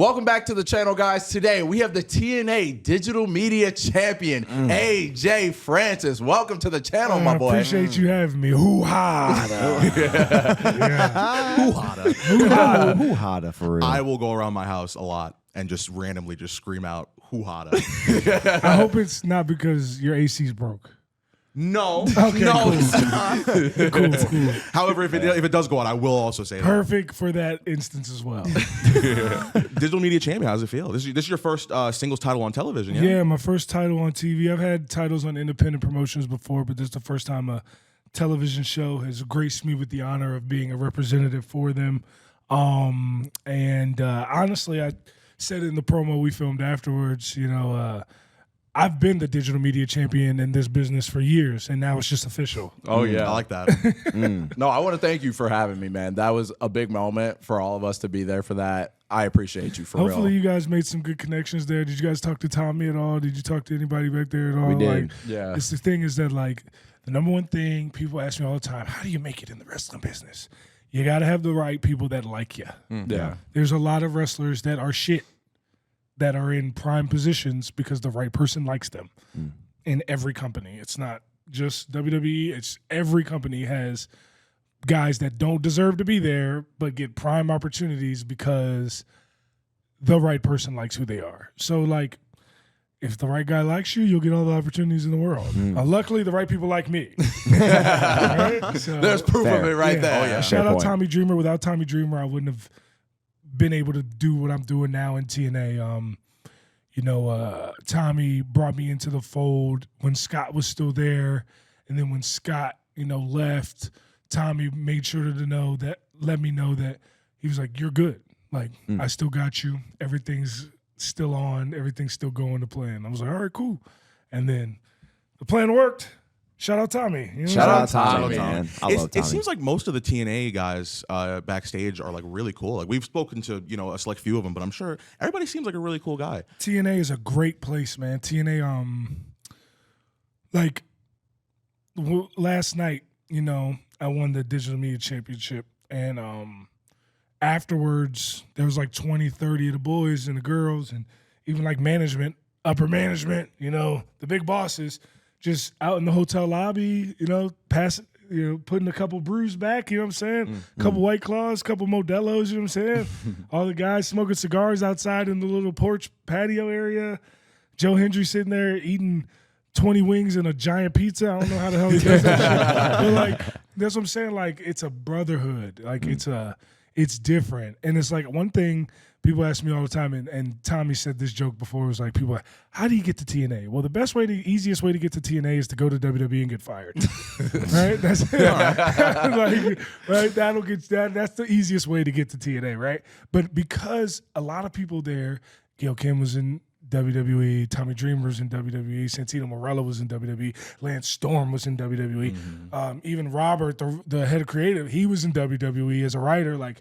Welcome back to the channel, guys. Today, we have the TNA Digital Media Champion, AJ Francis. Welcome to the channel, my boy. Appreciate you having me. Hoo-ha. Hoo-hada for real. I will go around my house a lot and just randomly just scream out hoo-hada. I hope it's not because your AC's broke. No, Okay, no, cool. it's not. Cool. However, if it does go on, I will also say Perfect for that instance as well. that. Digital Media Champion, how does it feel? This is your first singles title on television, yeah? Yeah, my first title on TV. I've had titles on independent promotions before, but this is the first time a television show has graced me with the honor of being a representative for them. Honestly, I said it in the promo we filmed afterwards, I've been the digital media champion in this business for years, and now it's just official. Oh, yeah. I like that. No, I want to thank you for having me, man. That was a big moment for all of us to be there for that. I appreciate you for Hopefully real. you guys made some good connections there. Did you guys talk to Tommy at all? Did you talk to anybody back there at all? We did. Like, Yeah. It's the thing is that, like, the number one thing people ask me all the time, how do you make it in the wrestling business? You got to have the right people that like you. Yeah. There's a lot of wrestlers that are shit that are in prime positions because the right person likes them in every company. It's not just WWE. It's every company has guys that don't deserve to be there but get prime opportunities because the right person likes who they are. So, like, if the right guy likes you, you'll get all the opportunities in the world. Luckily, the right people like me. Right? So, There's proof of Fair. it right there. Oh, yeah. Shout Fair out point. Tommy Dreamer. Without Tommy Dreamer, I wouldn't have been able to do what I'm doing now in TNA. Tommy brought me into the fold when Scott was still there, and then when Scott, left, Tommy made sure to let me know that he was like, "You're good. Like, I still got you. Everything's still on. Everything's still going to plan." I was like, "All right, cool." And then the plan worked. Shout out Tommy. You know Shout what I'm out saying? Tommy, man. I love Tommy. It seems like most of the TNA guys backstage are like really cool. Like we've spoken to a select few of them, but I'm sure everybody seems like a really cool guy. TNA is a great place, man. TNA, last night, I won the Digital Media Championship, and afterwards, there was like 20, 30 of the boys and the girls, and even like management, upper management, the big bosses, just out in the hotel lobby, putting a couple brews back, you know what I'm saying? A couple White Claws, couple Modelo's, you know what I'm saying? All the guys smoking cigars outside in the little porch patio area. Joe Hendry sitting there eating 20 wings and a giant pizza. I don't know how the hell he does that shit. But, like, that's what I'm saying. Like, it's a brotherhood. Like, it's different. And it's like one thing people ask me all the time, and Tommy said this joke before, it was like, people are like, how do you get to TNA? Well, the easiest way to get to TNA is to go to WWE and get fired. Right? That's it. Right? That's the easiest way to get to TNA, right? But because a lot of people there, Gail Kim was in WWE, Tommy Dreamer was in WWE, Santino Marella was in WWE, Lance Storm was in WWE, even Robert, the head of creative, he was in WWE as a writer. Like,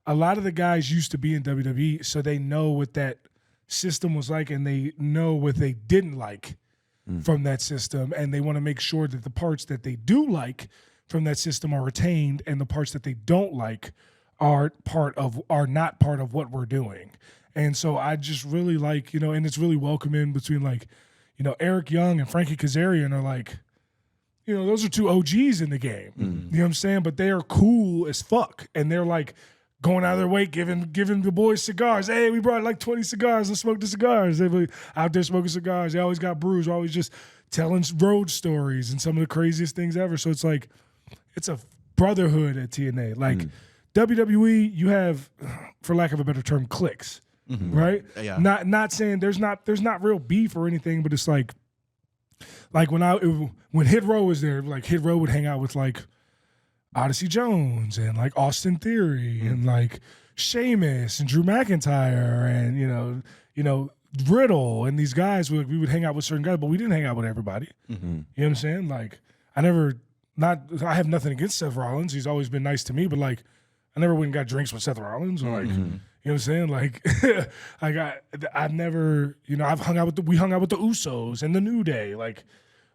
a lot of the guys used to be in WWE, so they know what that system was like, and they know what they didn't like from that system, and they want to make sure that the parts that they do like from that system are retained, and the parts that they don't like are not part of what we're doing. And so I just really like, and it's really welcoming between, like, Eric Young and Frankie Kazarian are like, those are two OGs in the game. You know what I'm saying? But they are cool as fuck, and they're like going out of their way, giving the boys cigars. Hey, we brought like 20 cigars. Let's smoke the cigars. They be out there smoking cigars. They always got brews. Always just telling road stories and some of the craziest things ever. So it's like, it's a brotherhood at TNA. Like, WWE, you have, for lack of a better term, cliques, right? Yeah. Not saying there's not real beef or anything, but it's like when Hit Row was there, like, Hit Row would hang out with like Odyssey Jones and like Austin Theory and like Sheamus and Drew McIntyre and Riddle and these guys. We would hang out with certain guys, but we didn't hang out with everybody. You know what I'm saying? Like, I have nothing against Seth Rollins. He's always been nice to me, but like, I never went and got drinks with Seth Rollins or like, you know what I'm saying? Like, I've never, I've hung out we hung out with the Usos and the New Day. Like,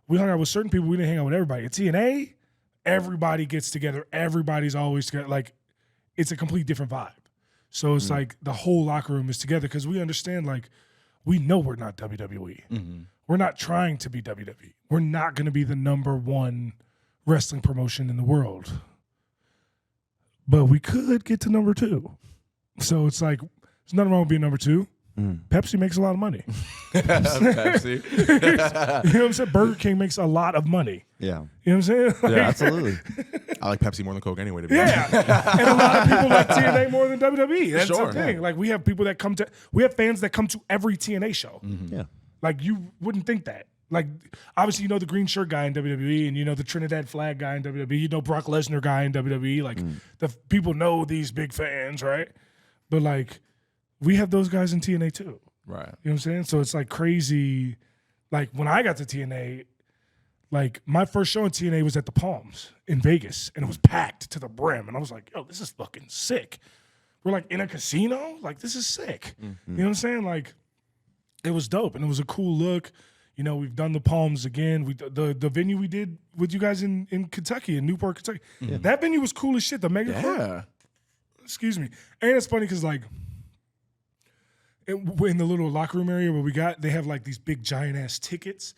we hung out with certain people. We didn't hang out with everybody. At TNA, everybody gets together. Everybody's always together. Like, it's a complete different vibe. So it's like the whole locker room is together because we understand, like, we know we're not WWE. We're not trying to be WWE. We're not going to be the #1 wrestling promotion in the world. But we could get to #2. So it's like, there's nothing wrong with being #2. Pepsi makes a lot of money. Pepsi. You know what I'm saying? Burger King makes a lot of money. Yeah. You know what I'm saying? Like, Yeah, absolutely. I like Pepsi more than Coke anyway, to be honest. yeah. And a lot of people like TNA more than WWE. That's Sure. the thing. Like, we have people that we have fans that come to every TNA show. Yeah. Like, you wouldn't think that. Like, obviously, you know the green shirt guy in WWE, and you know the Trinidad flag guy in WWE. You know Brock Lesnar guy in WWE. Like, the people know these big fans, right? But, like, we have those guys in TNA too. Right. You know what I'm saying? So it's like crazy. Like, when I got to TNA, like, my first show in TNA was at the Palms in Vegas, and it was packed to the brim. And I was like, yo, this is fucking sick. We're like in a casino? Like, this is sick. You know what I'm saying? Like, it was dope, and it was a cool look. You know, we've done the Palms again. The venue we did with you guys in Kentucky, in Newport, Kentucky. That venue was cool as shit. The Mega Court. Excuse me. And it's funny because, like, in the little locker room area where they have like these big giant ass tickets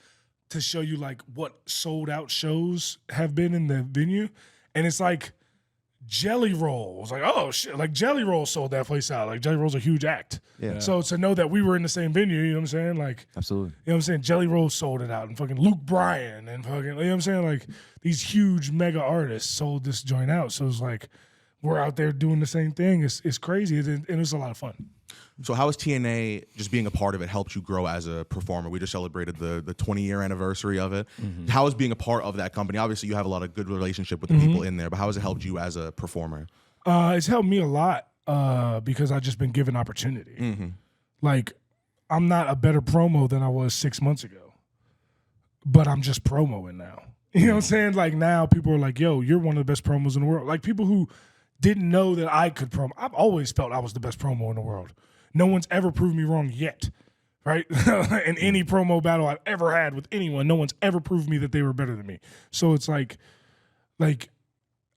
to show you like what sold out shows have been in the venue. And it's like Jelly Rolls. Like, oh shit, like Jelly Roll sold that place out. Like, Jelly Roll's a huge act. Yeah. So to know that we were in the same venue, you know what I'm saying? Like, Absolutely. you know what I'm saying? Jelly Roll sold it out, and fucking Luke Bryan and fucking, you know what I'm saying? Like, these huge mega artists sold this joint out. So it's like, we're out there doing the same thing. It's crazy, and it was a lot of fun. So how has TNA, just being a part of it, helped you grow as a performer? We just celebrated the 20-year anniversary of it. How has being a part of that company? Obviously, you have a lot of good relationship with the people in there, but how has it helped you as a performer? It's helped me a lot because I've just been given opportunity. Like, I'm not a better promo than I was 6 months ago, but I'm just promoing now. You know what I'm saying? Like, now people are like, yo, you're one of the best promos in the world. Like, people who didn't know that I could promo. I've always felt I was the best promo in the world. No one's ever proved me wrong yet, right? In any promo battle I've ever had with anyone, no one's ever proved me that they were better than me. So it's like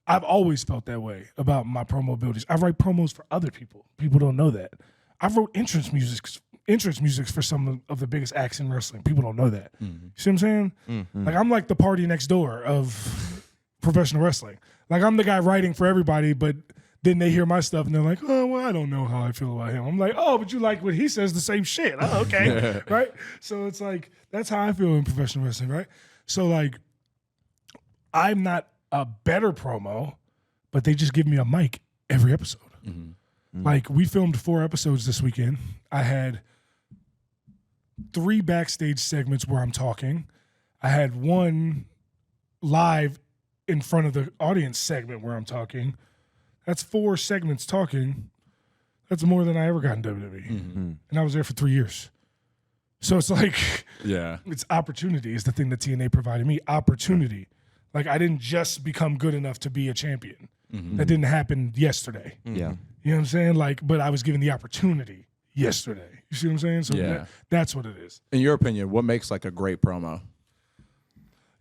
I've always felt that way about my promo abilities. I write promos for other people. People don't know that. I wrote entrance music for some of the biggest acts in wrestling. People don't know that. You see what I'm saying? Like, I'm like the party next door of professional wrestling. Like, I'm the guy writing for everybody, but then they hear my stuff and they're like, oh, well, I don't know how I feel about him. I'm like, oh, but you like when he says the same shit. Oh, okay. Right? So it's like, that's how I feel in professional wrestling, right? So, like, I'm not a better promo, but they just give me a mic every episode. Like, we filmed 4 episodes this weekend. I had 3 backstage segments where I'm talking. I had 1 live in front of the audience segment where I'm talking. That's 4 segments talking. That's more than I ever got in WWE. And I was there for 3 years. So it's like, it's opportunity is the thing that TNA provided me. Opportunity. Like, I didn't just become good enough to be a champion. That didn't happen yesterday. Yeah. You know what I'm saying? Like, but I was given the opportunity yesterday. You see what I'm saying? So that's what it is. In your opinion, what makes like a great promo?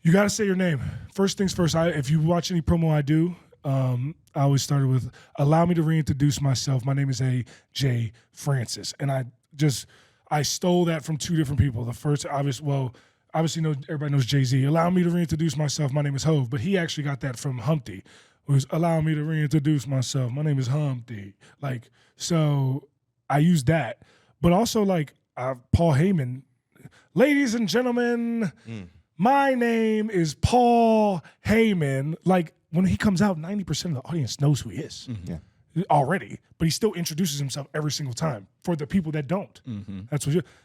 You got to say your name. First things first, if you watch any promo I do, I always started with, allow me to reintroduce myself. My name is A.J. Francis. And I stole that from 2 different people. The first, obviously everybody knows Jay-Z. Allow me to reintroduce myself. My name is Hove. But he actually got that from Humpty. It was, allow me to reintroduce myself. My name is Humpty. Like, so I used that. But also, like, Paul Heyman, ladies and gentlemen, my name is Paul Heyman. Like, when he comes out, 90% of the audience knows who he is already, but he still introduces himself every single time for the people that don't.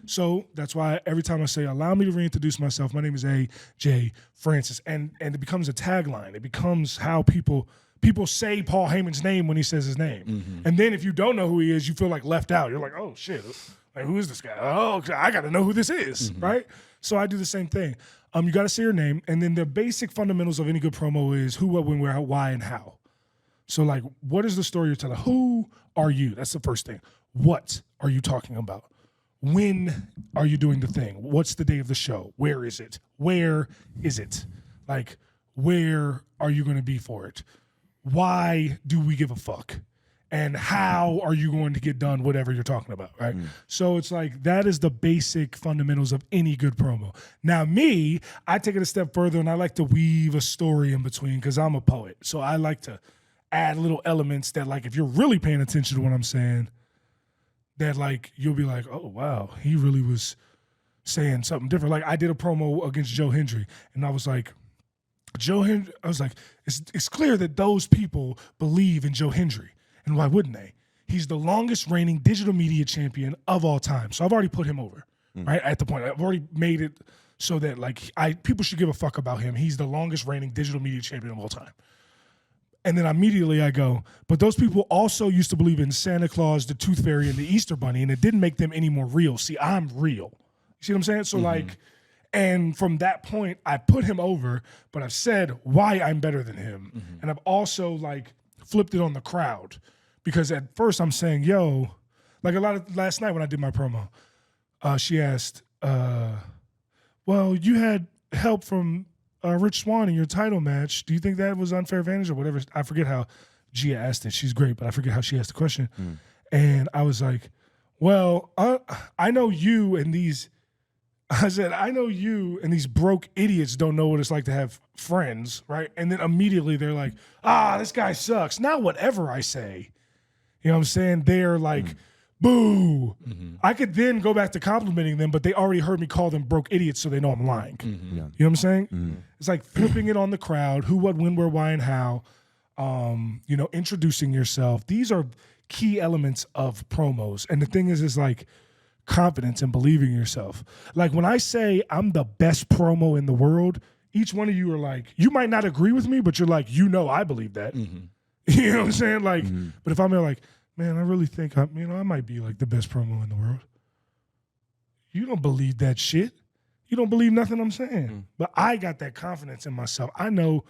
So that's why every time I say, allow me to reintroduce myself, my name is A.J. Francis, and it becomes a tagline. It becomes how people say Paul Heyman's name when he says his name. And then if you don't know who he is, you feel like left out. You're like, oh shit, like, who is this guy? Oh, I got to know who this is, right? So I do the same thing. You got to say your name, and then the basic fundamentals of any good promo is who, what, when, where, why, and how. So, like, what is the story you're telling? Who are you? That's the first thing. What are you talking about? When are you doing the thing? What's the day of the show? Where is it? Where is it? Like, where are you going to be for it? Why do we give a fuck? and how are you going to get done whatever you're talking about, right? So it's like that is the basic fundamentals of any good promo. Now me, I take it a step further and I like to weave a story in between because I'm a poet. So I like to add little elements that, like, if you're really paying attention to what I'm saying, that, like, you'll be like, oh, wow, he really was saying something different. Like, I did a promo against Joe Hendry, and I was like, it's clear that those people believe in Joe Hendry, and why wouldn't they? He's the longest reigning digital media champion of all time. So I've already put him over, right, at the point. I've already made it so that, like, people should give a fuck about him. He's the longest reigning digital media champion of all time. And then immediately I go, but those people also used to believe in Santa Claus, the Tooth Fairy, and the Easter Bunny, and it didn't make them any more real. See, I'm real. You see what I'm saying? So, like, and from that point, I put him over, but I've said why I'm better than him. And I've also, like, flipped it on the crowd. Because at first I'm saying, yo, like last night when I did my promo, she asked, well, you had help from Rich Swann in your title match. Do you think that was unfair advantage or whatever? I forget how Gia asked it. She's great, but I forget how she asked the question. And I was like, well, I know you and these broke idiots don't know what it's like to have friends, right? And then immediately they're like, this guy sucks. Now whatever I say, you know what I'm saying? They're like, boo. I could then go back to complimenting them, but they already heard me call them broke idiots, so they know I'm lying. You know what I'm saying? It's like flipping it on the crowd, who, what, when, where, why, and how. Introducing yourself. These are key elements of promos. And the thing is like confidence and believing in yourself. Like when I say I'm the best promo in the world, each one of you are like, you might not agree with me, but you're like, I believe that. You know what I'm saying? Like, but if I'm like, man, I really think I might be like the best promo in the world. You don't believe that shit. You don't believe nothing I'm saying. But I got that confidence in myself. I know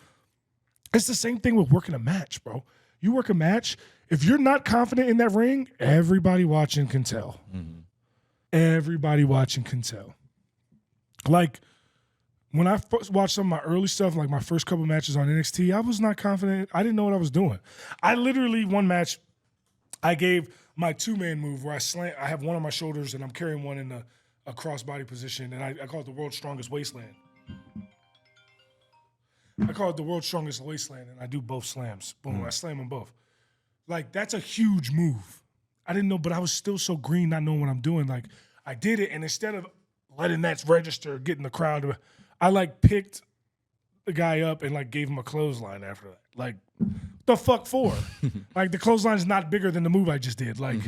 it's the same thing with working a match, bro. You work a match, if you're not confident in that ring, everybody watching can tell. Everybody watching can tell. Like, when I first watched some of my early stuff, like my first couple matches on NXT, I was not confident. I didn't know what I was doing. I literally, one match, I gave my two-man move where I have one on my shoulders and I'm carrying one in a crossbody position, and I call it the world's strongest wasteland. I call it the world's strongest wasteland, and I do both slams. Boom, I slam them both. Like, that's a huge move. I didn't know, but I was still so green not knowing what I'm doing. Like, I did it, and instead of letting that register, getting the crowd, I, like, picked the guy up and, like, gave him a clothesline after that. Like, the fuck for? Like, the clothesline is not bigger than the move I just did. Like,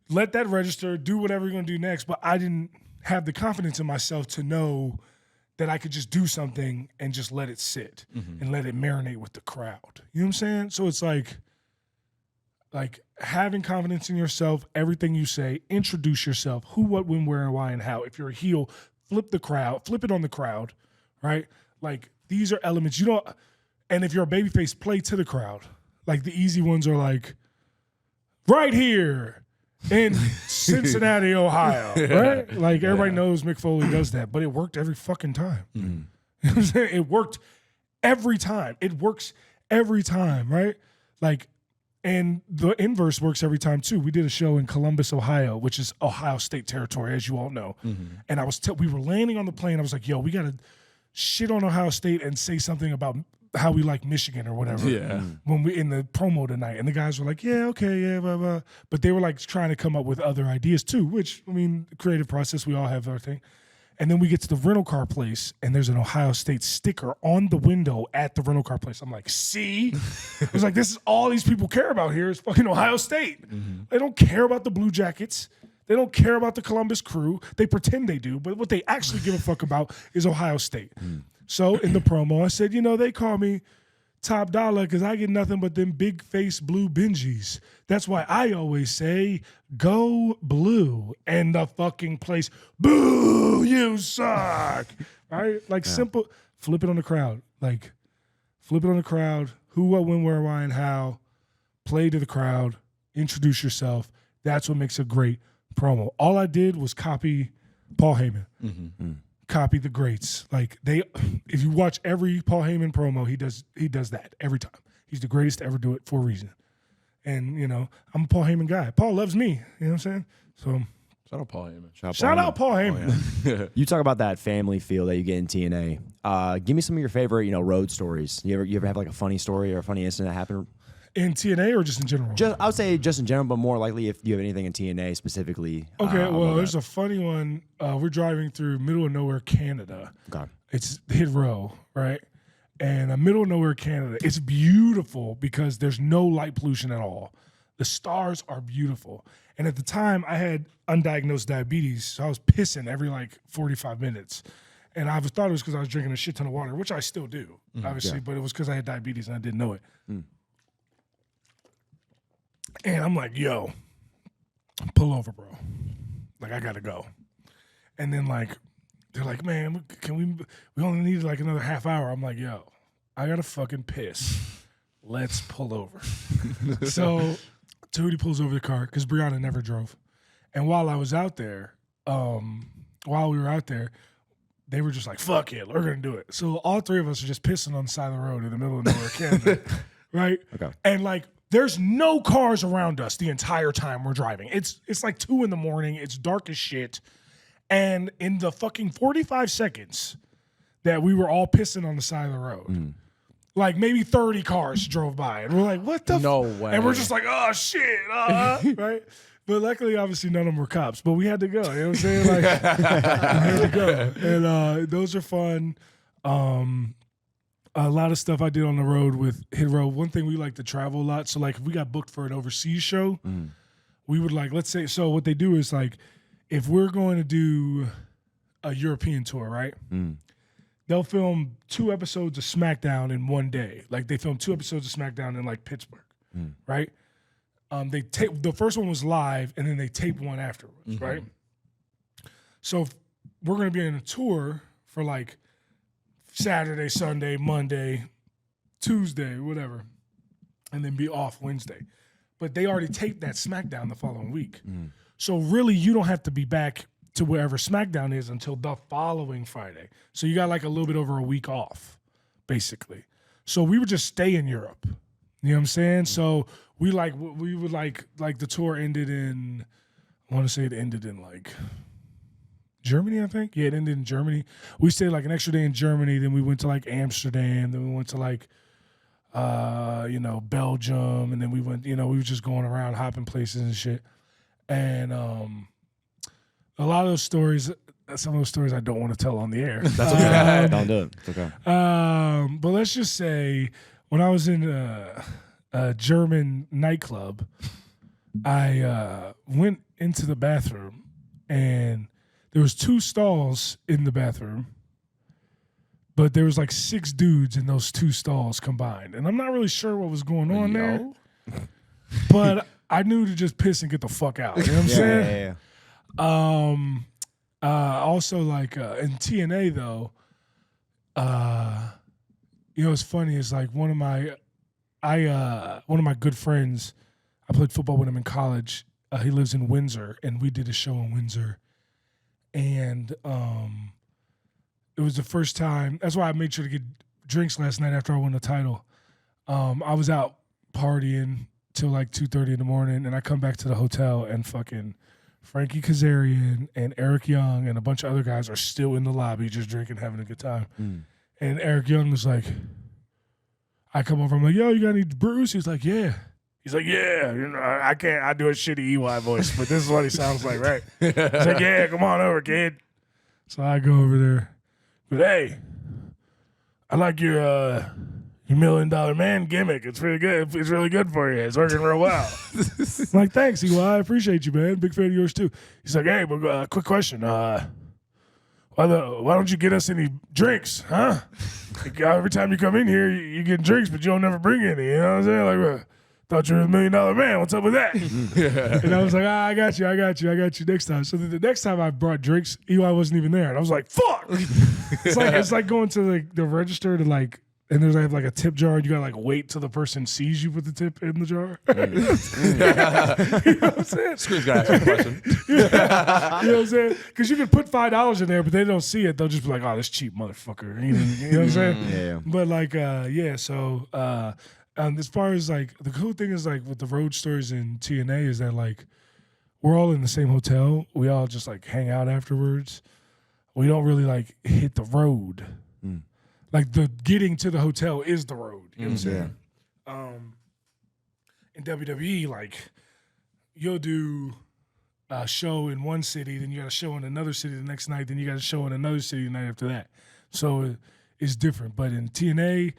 let that register, do whatever you're going to do next. But I didn't have the confidence in myself to know that I could just do something and just let it sit and let it marinate with the crowd. You know what I'm saying? So it's like having confidence in yourself, everything you say, introduce yourself, who, what, when, where, and why, and how. If you're a heel, flip it on the crowd, right? Like, these are elements. And if you're a babyface, play to the crowd. Like, the easy ones are like, right here in Cincinnati, Ohio, right? Like, everybody knows Mick Foley does that, but it worked every fucking time. You know what I'm saying? It worked every time. It works every time, right? Like, and the inverse works every time too. We did a show in Columbus, Ohio, which is Ohio State territory, as you all know. And we were landing on the plane. I was like, yo, we got to shit on Ohio State and say something about how we like Michigan or whatever. When we in the promo tonight, and the guys were like, yeah, okay, yeah, blah, blah. But they were like trying to come up with other ideas too, which, I mean, the creative process, we all have our thing. And then we get to the rental car place, and there's an Ohio State sticker on the window at the rental car place. I'm like, see? I was like, this is all these people care about here is fucking Ohio State. They don't care about the Blue Jackets. They don't care about the Columbus Crew. They pretend they do, but what they actually give a fuck about is Ohio State. So in the promo, I said, they call me Top Dolla because I get nothing but them big face blue Benjis. That's why I always say, go blue. And the fucking place, boo, you suck. Right? Like, simple, flip it on the crowd. Like, flip it on the crowd. Who, what, when, where, why, and how. Play to the crowd. Introduce yourself. That's what makes a great promo. All I did was copy Paul Heyman. Copy the greats. Like, if you watch every Paul Heyman promo, he does that every time. He's the greatest to ever do it for a reason. And, I'm a Paul Heyman guy. Paul loves me. You know what I'm saying? So Shout out Paul Heyman. shout out Paul Heyman. You talk about that family feel that you get in TNA. Give me some of your favorite, road stories. You ever have like a funny story or a funny incident that happened? In TNA or just in general? I would say just in general, but more likely if you have anything in TNA specifically. Okay, well, there's a funny one. We're driving through middle of nowhere, Canada. Okay. It's Hit Row, right? And middle of nowhere, Canada. It's beautiful because there's no light pollution at all. The stars are beautiful. And at the time, I had undiagnosed diabetes, so I was pissing every 45 minutes. And I thought it was because I was drinking a shit ton of water, which I still do, obviously, but it was because I had diabetes and I didn't know it. And I'm like, yo, pull over, bro. I got to go. And then, they're like, man, we only need another half hour. I'm like, yo, I got to fucking piss. Let's pull over. So Tootie pulls over the car because Brianna never drove. And while I was out there, while we were out there, they were just like, fuck it, we're going to do it. So all three of us are just pissing on the side of the road in the middle of nowhere, Canada, right? Okay. And there's no cars around us the entire time we're driving. It's 2 a.m. It's dark as shit. And in the fucking 45 seconds that we were all pissing on the side of the road, maybe 30 cars drove by. And we're like, what the No way. And we're just like, oh, shit, right? But luckily, obviously, none of them were cops. But we had to go. You know what I'm saying? We had to go. And those are fun. A lot of stuff I did on the road with Hit Row. One thing, we like to travel a lot. So, if we got booked for an overseas show, we would let's say, so what they do is if we're going to do a European tour, right? They'll film 2 episodes of SmackDown in one day. They film 2 episodes of SmackDown in Pittsburgh, right? They tape the first one was live, and then they tape one afterwards, right? So if we're going to be in a tour for Saturday, Sunday, Monday, Tuesday, whatever, and then be off Wednesday. But they already taped that SmackDown the following week. So really, you don't have to be back to wherever SmackDown is until the following Friday. So you got a little bit over a week off, basically. So we would just stay in Europe. You know what I'm saying? So we would the tour ended in, I want to say it ended in Germany, I think. Yeah, it ended in Germany. We stayed an extra day in Germany. Then we went to Amsterdam. Then we went to Belgium. And then we went, we were just going around hopping places and shit. And a lot of those stories, some of those stories I don't want to tell on the air. That's okay. Don't do it. It's okay. But let's just say when I was in a German nightclub, I went into the bathroom and there was 2 stalls in the bathroom, but there was 6 dudes in those 2 stalls combined. And I'm not really sure what was going on there, but I knew to just piss and get the fuck out. You know what I'm saying? Yeah. Also, in TNA though, what's funny is one of my good friends, I played football with him in college. He lives in Windsor, and we did a show in Windsor. And it was the first time. That's why I made sure to get drinks last night after I won the title. I was out partying till 2:30 in the morning, and I come back to the hotel, and fucking Frankie Kazarian and Eric Young and a bunch of other guys are still in the lobby just drinking, having a good time. And Eric Young was like, I come over, I'm like, yo, you got any brews? He's like, yeah. He's like, yeah, I can't, I do a shitty EY voice, but this is what he sounds like, right? He's like, yeah, come on over, kid. So I go over there. But hey, I like your $1 million man gimmick. It's really good. It's really good for you. It's working real well. I'm like, thanks, EY. I appreciate you, man. Big fan of yours too. He's like, hey, but quick question. Why don't you get us any drinks, huh? Every time you come in here, you get drinks, but you don't never bring any. You know what I'm saying? Thought you were $1 million man. What's up with that? And I was like, I got you next time. So the next time I brought drinks, EY wasn't even there. And I was like, fuck. It's like going to the register to and there's a tip jar, and you gotta wait till the person sees you put the tip in the jar. You know what I'm saying? Screw's gonna ask you a question. You know what I'm saying? Because you can put $5 in there, but they don't see it. They'll just be like, "Oh, this cheap motherfucker." You know what I'm saying? Yeah. But So As far as like the cool thing is like with the road stories in TNA is that like we're all in the same hotel. We all just like hang out afterwards. We don't really like hit the road. Like the getting to the hotel is the road. You know what I'm saying? In WWE, like you'll do a show in one city, then you got a show in another city the next night, then you got a show in another city the night after that. So it's different. But in TNA,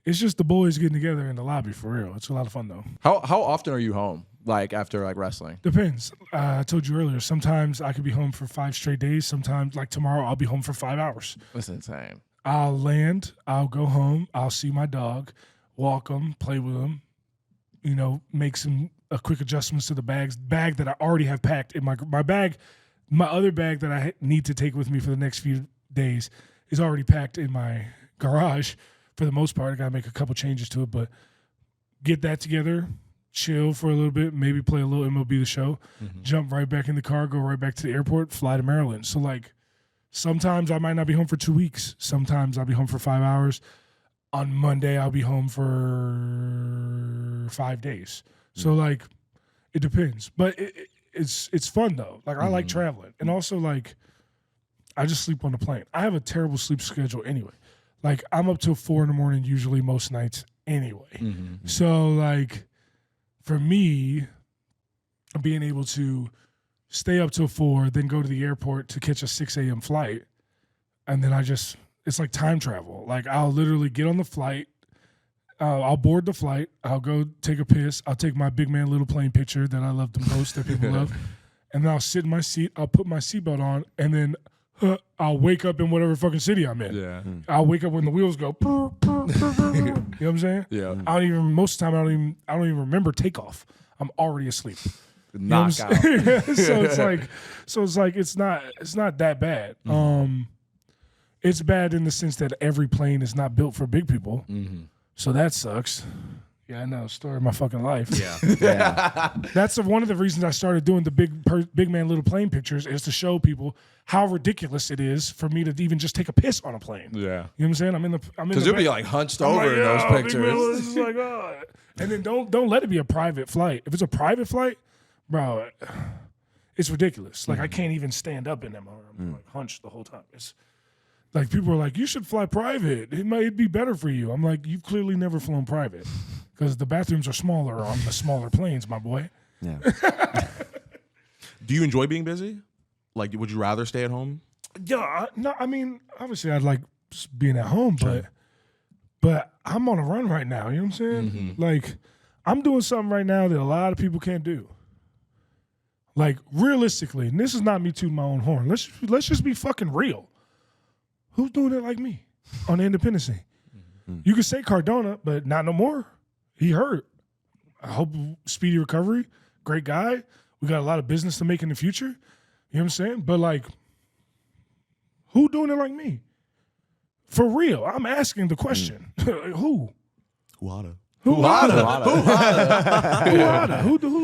it's just the boys getting together in the lobby for real. It's a lot of fun though. How often are you home? Like after like wrestling? Depends. I told you earlier, sometimes I could be home for 5 straight days. Sometimes, like tomorrow, I'll be home for 5 hours. That's insane. I'll land, I'll go home, I'll see my dog, walk him, play with him, you know, make some quick adjustments to the bag that I already have packed in my bag. My other bag that I need to take with me for the next few days is already packed in my garage for the most part. I got to make a couple changes to it, but get that together, chill for a little bit, maybe play a little MLB The Show, jump right back in the car, go right back to the airport, fly to Maryland. So, like, sometimes I might not be home for 2 weeks. Sometimes I'll be home for 5 hours. On Monday, I'll be home for 5 days. So, like, it depends. But it's fun, though. Like, I like traveling. And also, like, I just sleep on the plane. I have a terrible sleep schedule anyway. Like, I'm up till 4 in the morning usually most nights anyway. So, like, for me, being able to stay up till 4, then go to the airport to catch a 6 a.m. flight, and then it's like time travel. Like, I'll literally get on the flight, I'll board the flight, I'll go take a piss, I'll take my big man little plane picture that I love to post that people love, and then I'll sit in my seat, I'll put my seatbelt on, and then I'll wake up in whatever fucking city I'm in. Yeah. I'll wake up when the wheels go. You know what I'm saying? Yeah. Most of the time I don't even remember takeoff. I'm already asleep. Knockout. So it's like it's not that bad. It's bad in the sense that every plane is not built for big people. So that sucks. Yeah, I know. Story of my fucking life. Yeah. That's one of the reasons I started doing the big man little plane pictures, is to show people how ridiculous it is for me to even just take a piss on a plane. Yeah. You know what I'm saying? I'm in the Because you'll be like hunched over in those pictures. It's like, oh. And then don't let it be a private flight. If it's a private flight, bro, it's ridiculous. Like, I can't even stand up in them. I'm like hunched the whole time. It's like, people are like, you should fly private. It'd be better for you. I'm like, you've clearly never flown private, because the bathrooms are smaller on the smaller planes, my boy. Yeah. Do you enjoy being busy? Like, would you rather stay at home? Yeah, I mean, obviously I'd like being at home, but I'm on a run right now. You know what I'm saying? Like, I'm doing something right now that a lot of people can't do. Like, realistically, and this is not me tooting my own horn. Let's just be fucking real. Who's doing it like me on the independent scene? You could say Cardona, but not no more. He hurt. I hope speedy recovery. Great guy. We got a lot of business to make in the future. You know what I'm saying? But, like, who doing it like me? For real. I'm asking the question. Who? Wada. Who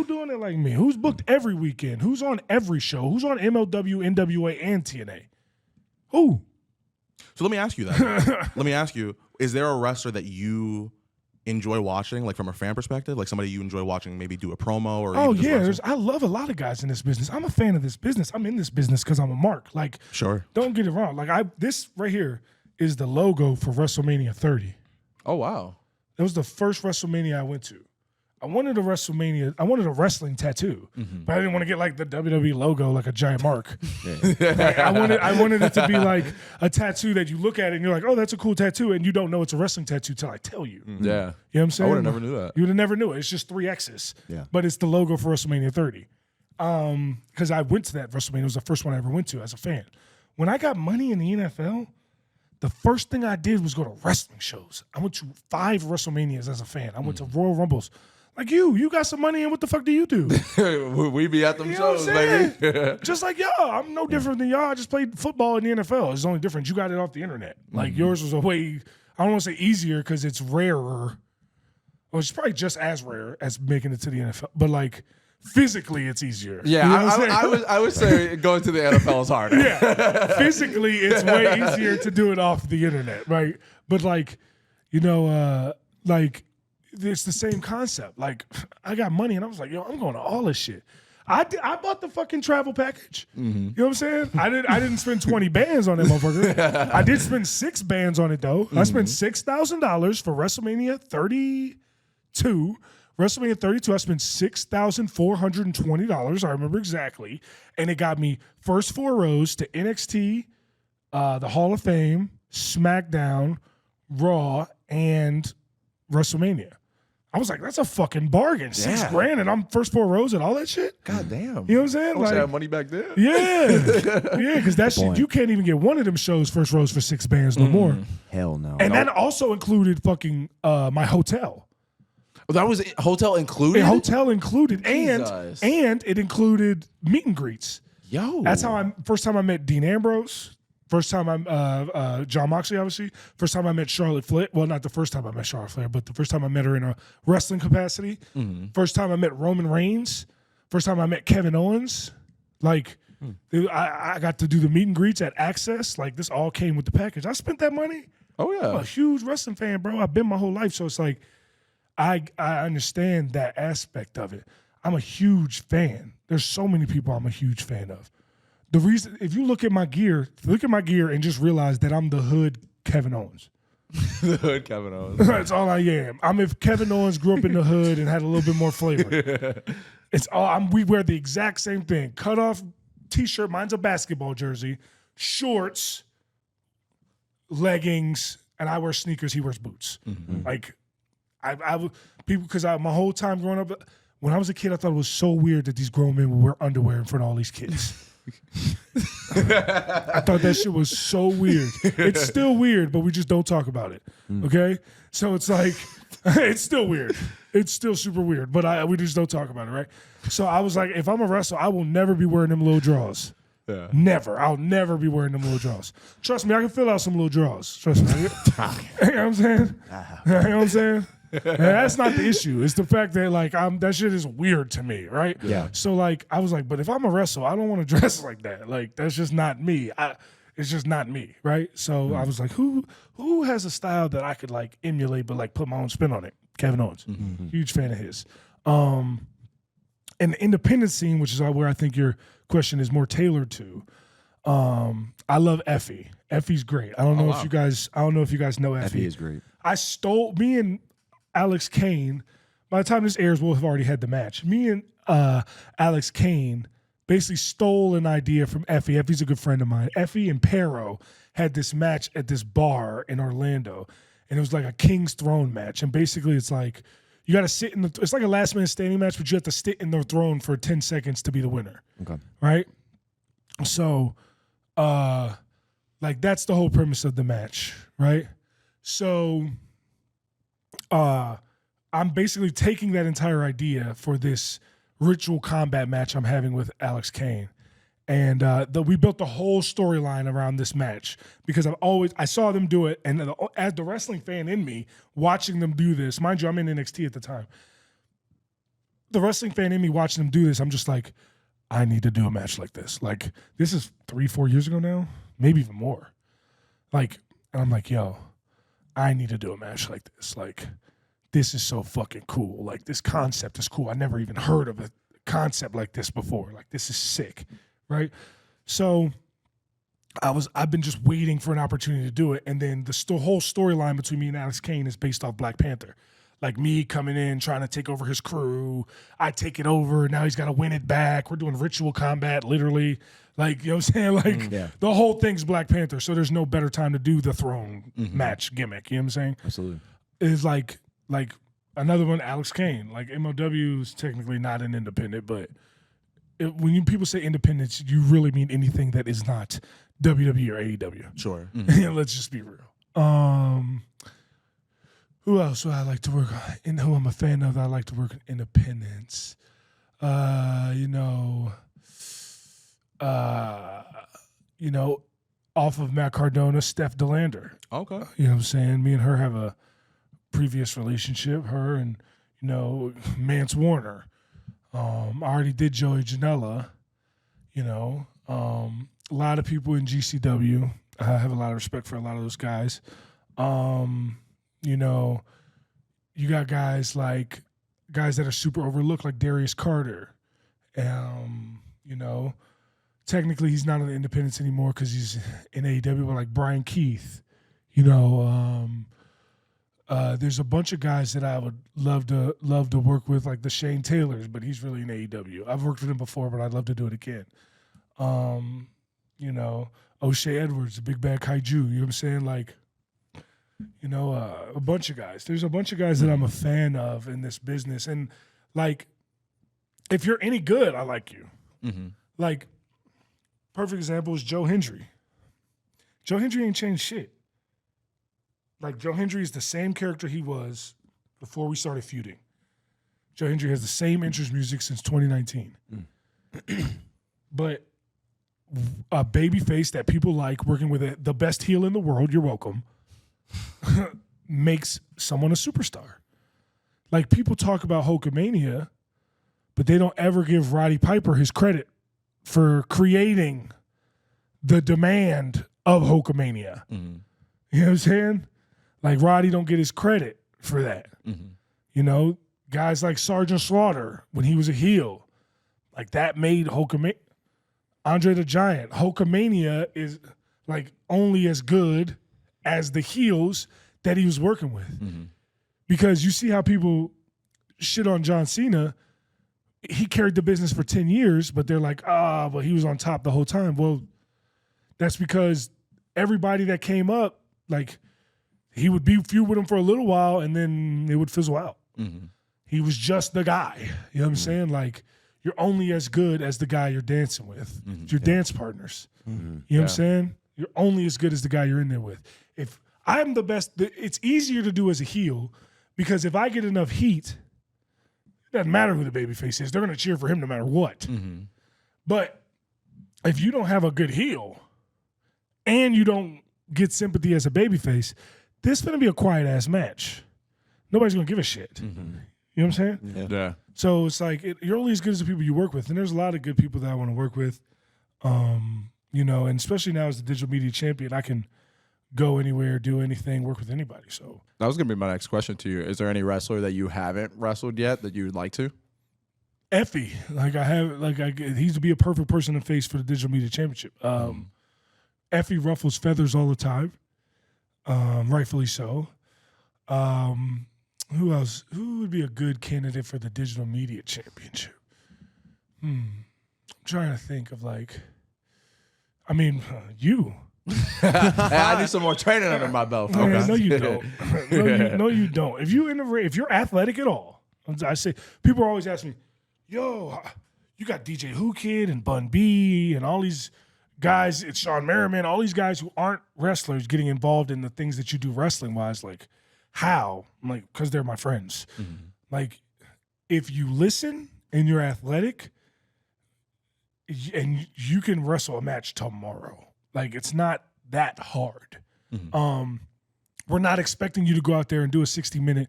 doing it like me? Who's booked every weekend? Who's on every show? Who's on MLW, NWA, and TNA? Who? So let me ask you that. Let me ask you, is there a wrestler that you enjoy watching, like from a fan perspective? Like somebody you enjoy watching maybe do a promo? Or oh, yeah. I love a lot of guys in this business. I'm a fan of this business. I'm in this business because I'm a mark. Like, sure. Don't get it wrong. Like, this right here is the logo for WrestleMania 30. Oh, wow. It was the first WrestleMania I went to. I wanted a wrestling tattoo, but I didn't want to get like the WWE logo, like a giant mark. Like, I wanted it to be like a tattoo that you look at it and you're like, oh, that's a cool tattoo, and you don't know it's a wrestling tattoo till I tell you. Yeah. You know what I'm saying? I would have never knew that. You would have never knew it. It's just 3 X's. Yeah. But it's the logo for WrestleMania 30. Because I went to that WrestleMania. It was the first one I ever went to as a fan. When I got money in the NFL, the first thing I did was go to wrestling shows. I went to 5 WrestleManias as a fan. I went to Royal Rumbles. Like, you got some money, and what the fuck do you do? We be at them You know shows, what I'm baby. saying? Just like y'all. I'm no different than y'all. I just played football in the NFL. It's only different. You got it off the internet. Like, yours was a way, I don't want to say easier because it's rarer. Well, it's probably just as rare as making it to the NFL. But, like, physically, it's easier. Yeah, You know what I'm saying? I would say going to the NFL is harder. Yeah. Physically, it's way easier to do it off the internet, right? But, like, you know, like, it's the same concept. Like, I got money, and I was like, yo, I'm going to all this shit. I bought the fucking travel package. You know what I'm saying? I didn't spend 20 bands on that motherfucker. I did spend 6 bands on it though. I spent $6,000 for WrestleMania 32. WrestleMania 32, I spent $6,420. I remember exactly, and it got me first 4 rows to NXT, the Hall of Fame, SmackDown, Raw, and WrestleMania. I was like, that's a fucking bargain. $6,000 and I'm first 4 rows and all that shit. God damn. You know what I'm saying? I wish I Like, had money back then. yeah. Yeah, because that shit, point. you can't even get one of them shows first rows for $6 no more. Hell no. And that also included fucking my hotel. Well, that was hotel included? The hotel included, Jesus. and it included meet and greets. Yo. That's how first time I met Dean Ambrose. First time I'm John Moxley, obviously. First time I met Charlotte Flair. Well, not the first time I met Charlotte Flair, but the first time I met her in a wrestling capacity. First time I met Roman Reigns. First time I met Kevin Owens. Like, I got to do the meet and greets at Access. Like, this all came with the package. I spent that money. Oh, I'm a yeah. huge wrestling fan, bro. I've been my whole life. So it's like, I understand that aspect of it. I'm a huge fan. There's so many people I'm a huge fan of. The reason, if you look at my gear and just realize that I'm the hood Kevin Owens. The hood Kevin Owens. That's all I am. I'm if Kevin Owens grew up in the hood and had a little bit more flavor. It's all. We wear the exact same thing. Cut off t-shirt. Mine's a basketball jersey. Shorts, leggings, and I wear sneakers. He wears boots. Like people, because my whole time growing up, when I was a kid, I thought it was so weird that these grown men would wear underwear in front of all these kids. I thought that shit was so weird. It's still weird, but we just don't talk about it. Okay? So it's like, it's still weird. It's still super weird, but we just don't talk about it, right? So I was like, if I'm a wrestler, I will never be wearing them little drawers. Yeah. Never. I'll never be wearing them little drawers. Trust me, I can fill out some little drawers. Trust me. You know what I'm saying? You know what I'm saying? And that's not the issue. It's the fact that like that shit is weird to me, right? Yeah. So like I was like, but if I'm a wrestler, I don't want to dress like that. Like that's just not me. It's just not me, right? So I was like, who has a style that I could like emulate, but like put my own spin on it? Kevin Owens, huge fan of his. And the independent scene, which is where I think your question is more tailored to. I love Effie. Effie's great. I don't know if you guys know Effie. Effie is great. Me and Alex Kane, by the time this airs, we'll have already had the match. Me and Alex Kane basically stole an idea from Effie. Effie's a good friend of mine. Effie and Pero had this match at this bar in Orlando, and it was like a King's Throne match. And basically, it's like you got to sit in it's like a last minute standing match, but you have to sit in the throne for 10 seconds to be the winner. Okay. Right? So, like that's the whole premise of the match, right? So, I'm basically taking that entire idea for this ritual combat match I'm having with Alex Kane. And we built the whole storyline around this match because I saw them do it, and as the wrestling fan in me, watching them do this, mind you, I'm in NXT at the time. The wrestling fan in me watching them do this, I'm just like, I need to do a match like this. Like, this is 3-4 years ago now, maybe even more. Like, and I'm like, yo, I need to do a match like this. Like, this is so fucking cool. Like, this concept is cool. I never even heard of a concept like this before. Like, this is sick, right? So I've been just waiting for an opportunity to do it. And then the whole storyline between me and Alex Kane is based off Black Panther. Like me coming in, trying to take over his crew. I take it over. Now he's got to win it back. We're doing ritual combat, literally. Like, you know what I'm saying? Like, the whole thing's Black Panther. So there's no better time to do the throne match gimmick. You know what I'm saying? Absolutely. It's like another one, Alex Kane. Like, MLW is technically not an independent, but when people say independence, you really mean anything that is not WWE or AEW. Sure. Let's just be real. Who else would I like to work on? And who I'm a fan of that I like to work in independence. Off of Matt Cardona, Steph DeLander. Okay. You know what I'm saying? Me and her have a previous relationship. Her and, Mance Warner. I already did Joey Janela. A lot of people in GCW. I have a lot of respect for a lot of those guys. you got guys that are super overlooked, like Darius Carter. You know, technically he's not on the independents anymore because he's in AEW, but like Brian Keith. You know, there's a bunch of guys that I would love to work with, like the Shane Taylors, but he's really in AEW. I've worked with him before, but I'd love to do it again. You know, O'Shea Edwards, the Big Bad Kaiju. You know what I'm saying? Like, you know, a bunch of guys. There's a bunch of guys that I'm a fan of in this business, and like, if you're any good, I like you. Mm-hmm. Like, perfect example is Joe Hendry. Joe Hendry ain't changed shit. Like, Joe Hendry is the same character he was before we started feuding. Joe Hendry has the same entrance music since 2019. But a babyface that people like, working with the best heel in the world, you're welcome, makes someone a superstar. Like, people talk about Hulkamania, but they don't ever give Roddy Piper his credit for creating the demand of Hulkamania. Mm-hmm. You know what I'm saying? Like, Roddy don't get his credit for that. Mm-hmm. You know, guys like Sergeant Slaughter, when he was a heel, like, that made Hulkamania. Andre the Giant, Hulkamania is like only as good as the heels that he was working with. Mm-hmm. Because you see how people shit on John Cena. He carried the business for 10 years, but they're like, but he was on top the whole time. Well, that's because everybody that came up, like, he would be feud with him for a little while and then it would fizzle out. Mm-hmm. He was just the guy. You know what I'm saying? Like, you're only as good as the guy you're dancing with. Mm-hmm. Your dance partners. Mm-hmm. You know what I'm saying? You're only as good as the guy you're in there with. If I'm the best, it's easier to do as a heel because if I get enough heat, it doesn't matter who the babyface is. They're going to cheer for him no matter what. Mm-hmm. But if you don't have a good heel and you don't get sympathy as a babyface, this is going to be a quiet-ass match. Nobody's going to give a shit. Mm-hmm. You know what I'm saying? Yeah. So it's like you're only as good as the people you work with, and there's a lot of good people that I want to work with. You know, and especially now as the digital media champion, I can go anywhere, do anything, work with anybody. So That was going to be my next question to you. Is there any wrestler that you haven't wrestled yet that you would like to? Effie, he's to be a perfect person to face for the digital media championship. Effie ruffles feathers all the time, rightfully so. Who else? Who would be a good candidate for the digital media championship? I'm trying to think of you. I need some more training under my belt. Okay. No, you don't. No, you don't. If you're athletic at all, I say people always ask me, "Yo, you got DJ Who Kid and Bun B and all these guys. It's Sean Merriman. All these guys who aren't wrestlers getting involved in the things that you do wrestling wise, like." How? I'm like, because they're my friends. Mm-hmm. Like, if you listen and you're athletic, and you can wrestle a match tomorrow. Like, it's not that hard. Mm-hmm. We're not expecting you to go out there and do a 60-minute,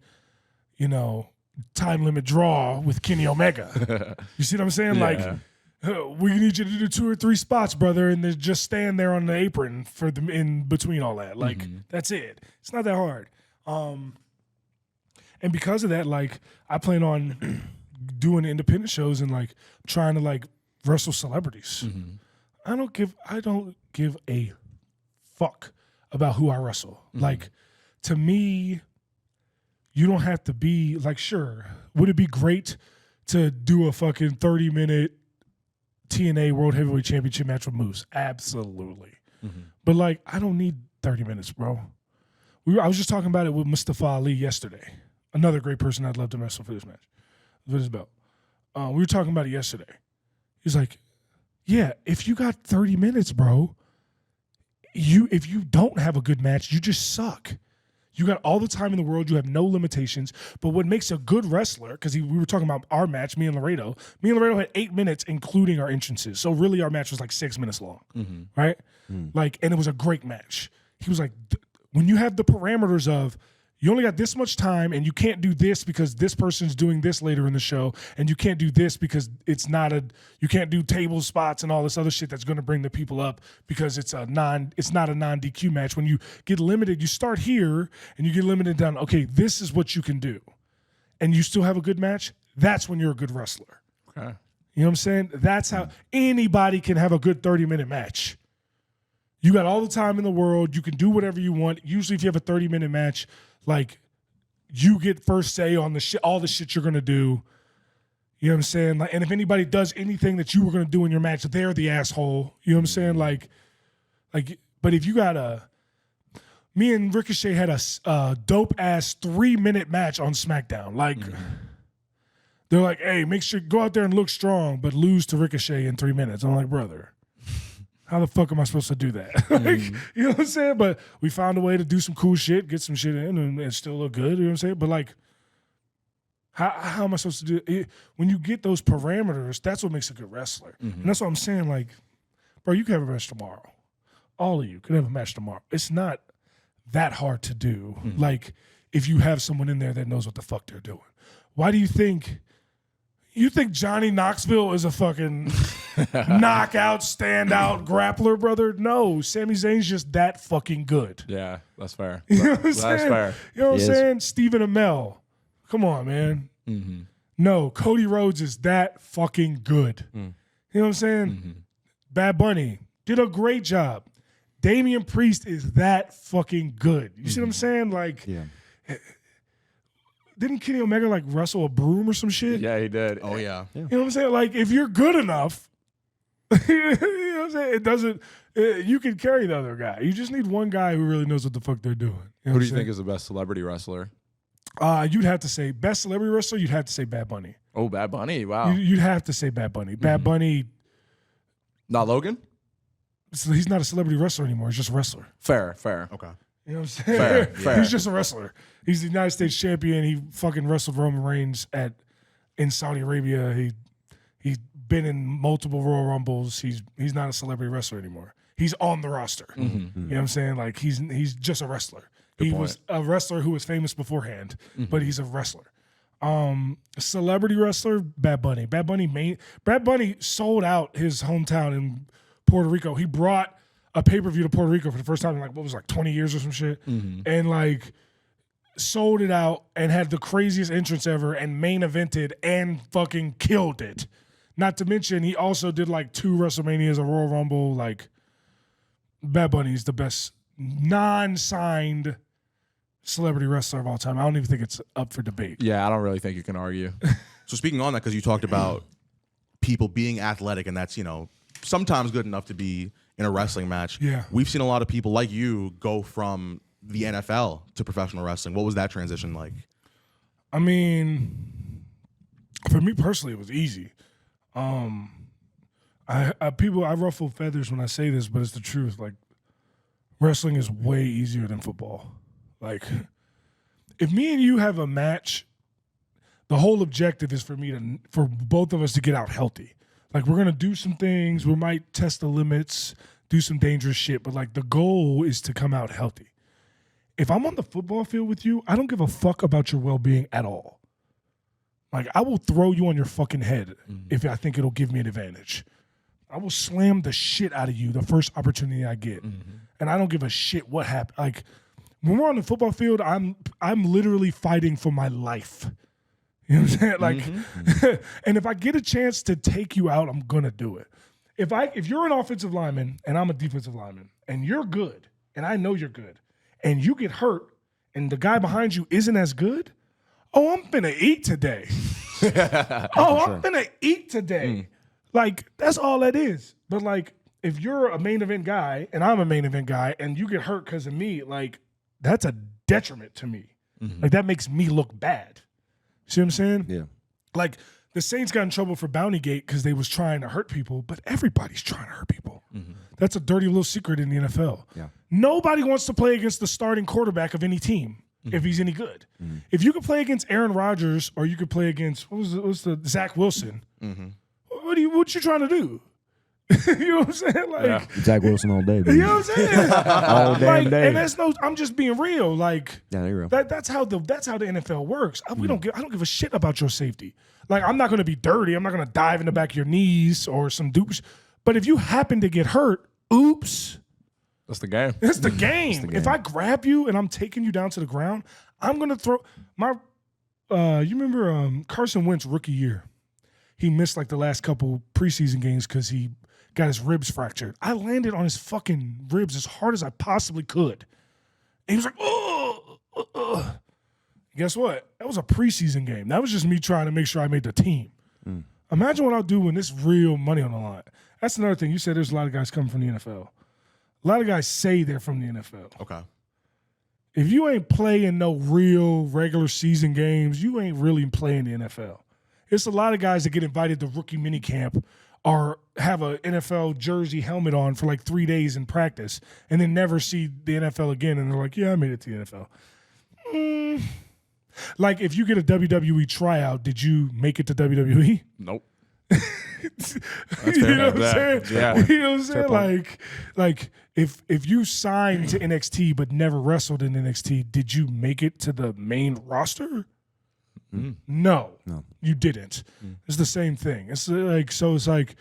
time limit draw with Kenny Omega. You see what I'm saying? Yeah. Like, we need you to do 2 or 3 spots, brother, and then just stand there on the apron in between all that. Like, that's it. It's not that hard. And because of that, like, I plan on doing independent shows and like trying to like wrestle celebrities. Mm-hmm. I don't give a fuck about who I wrestle. Mm-hmm. Like, to me, you don't have to be like, sure, would it be great to do a fucking 30-minute TNA World Heavyweight Championship match with Moose? Absolutely. Mm-hmm. But like, I don't need 30 minutes, bro. I was just talking about it with Mustafa Ali yesterday. Another great person I'd love to wrestle for this match, for this belt. We were talking about it yesterday. He's like, yeah, if you got 30 minutes, bro, if you don't have a good match, you just suck. You got all the time in the world. You have no limitations. But what makes a good wrestler, because we were talking about our match, me and Laredo had 8 minutes, including our entrances. So really our match was like 6 minutes long, right? Like, and it was a great match. He was like, when you have the parameters of you only got this much time, and you can't do this because this person's doing this later in the show, and you can't do this because you can't do table spots and all this other shit that's going to bring the people up because it's not a non-DQ match. When you get limited, you start here and you get limited down. Okay, this is what you can do, and you still have a good match. That's when you're a good wrestler. Okay. You know what I'm saying? That's how anybody can have a good 30-minute match. You got all the time in the world. You can do whatever you want. Usually, if you have a 30-minute match, like, you get first say on all the shit you're gonna do. You know what I'm saying? Like, and if anybody does anything that you were gonna do in your match, they're the asshole. You know what I'm saying? Like, but if you got me and Ricochet had a dope ass 3-minute match on SmackDown. Like, they're like, hey, make sure go out there and look strong, but lose to Ricochet in 3 minutes. I'm like, brother, how the fuck am I supposed to do that? Like, you know what I'm saying? But we found a way to do some cool shit, get some shit in, and still look good. You know what I'm saying? But like, how am I supposed to do it? When you get those parameters, that's what makes a good wrestler. And that's what I'm saying. Like, bro, you can have a match tomorrow. All of you can have a match tomorrow. It's not that hard to do. Like, if you have someone in there that knows what the fuck they're doing. Why do you think Johnny Knoxville is a fucking knockout, standout grappler, brother? No, Sami Zayn's just that fucking good. Yeah, that's fair. You know what I'm That's saying? fair. You know what I'm saying? Stephen Amell. Come on, man. No, Cody Rhodes is that fucking good. You know what I'm saying? Bad Bunny did a great job. Damian Priest is that fucking good. You see what I'm saying? Like, didn't Kenny Omega like wrestle a broom or some shit? Yeah, he did. Oh yeah. You know what I'm saying? Like, if you're good enough, you know what I'm saying? It doesn't. You can carry the other guy. You just need one guy who really knows what the fuck they're doing. You know Who what do I'm you think is the best celebrity wrestler? You'd have to say best celebrity wrestler. You'd have to say Bad Bunny. Oh, Bad Bunny. Wow. You'd have to say Bad Bunny. Bad Bunny. Not Logan? So he's not a celebrity wrestler anymore. He's just a wrestler. Fair. Okay. You know what I'm saying? Fair. He's just a wrestler. He's the United States champion. He fucking wrestled Roman Reigns in Saudi Arabia. He's been in multiple Royal Rumbles. He's not a celebrity wrestler anymore. He's on the roster. You know what I'm saying? Like, he's just a wrestler. He was a wrestler who was famous beforehand, but he's a wrestler. Celebrity wrestler, Bad Bunny. Bad Bunny sold out his hometown in Puerto Rico. He brought a pay-per-view to Puerto Rico for the first time in like, what was it, like 20 years or some shit? And like sold it out and had the craziest entrance ever and main evented and fucking killed it. Not to mention, he also did like 2 WrestleManias, a Royal Rumble. Like, Bad Bunny is the best non-signed celebrity wrestler of all time. I don't even think it's up for debate. Yeah, I don't really think you can argue. So speaking on that, because you talked about people being athletic, and that's, you know, sometimes good enough to be in a wrestling match. Yeah. We've seen a lot of people like you go from the NFL to professional wrestling. What was that transition like? I mean, for me personally, it was easy. I ruffle feathers when I say this, but it's the truth. Like, wrestling is way easier than football. Like, if me and you have a match, the whole objective is for both of us to get out healthy. Like, we're gonna do some things. We might test the limits, do some dangerous shit, but like, the goal is to come out healthy. If I'm on the football field with you, I don't give a fuck about your well-being at all. Like, I will throw you on your fucking head if I think it'll give me an advantage. I will slam the shit out of you the first opportunity I get. And I don't give a shit what happened. Like, when we're on the football field, I'm literally fighting for my life. You know what I'm saying? Like, and if I get a chance to take you out, I'm gonna do it. If you're an offensive lineman and I'm a defensive lineman and you're good and I know you're good and you get hurt and the guy behind you isn't as good, oh, I'm finna eat today. I'm finna eat today. Like, that's all that is. But like, if you're a main event guy and I'm a main event guy and you get hurt because of me, like, that's a detriment to me. Like, that makes me look bad. See what I'm saying? Yeah. Like, the Saints got in trouble for Bountygate because they was trying to hurt people, but everybody's trying to hurt people. That's a dirty little secret in the NFL. Yeah. Nobody wants to play against the starting quarterback of any team if he's any good. If you could play against Aaron Rodgers or you could play against, what was the Zach Wilson, what you trying to do? You know what I'm saying? Like Zach Wilson all day, baby. you know what I'm saying? All damn day. And that's I'm just being real. Like Yeah, you're real. that's how the NFL works. I don't give a shit about your safety. Like I'm not gonna be dirty. I'm not gonna dive in the back of your knees or some douche. But if you happen to get hurt, oops. That's the game. It's the game. If I grab you and I'm taking you down to the ground, I'm gonna throw my. You remember Carson Wentz rookie year? He missed like the last couple preseason games because he got his ribs fractured. I landed on his fucking ribs as hard as I possibly could. And he was like, oh. Guess what? That was a preseason game. That was just me trying to make sure I made the team. Imagine what I'll do when there's real money on the line. That's another thing. You said there's a lot of guys coming from the NFL. A lot of guys say they're from the NFL. Okay. If you ain't playing no real regular season games, you ain't really playing the NFL. It's a lot of guys that get invited to rookie minicamp or have a NFL jersey helmet on for like 3 days in practice and then never see the NFL again. And they're like, yeah, I made it to the NFL. Like if you get a WWE tryout, did you make it to WWE? Nope. You know what I'm saying? Yeah. You know what I'm saying? Like if you signed to NXT but never wrestled in NXT, did you make it to the main roster? No, you didn't. It's the same thing. It's like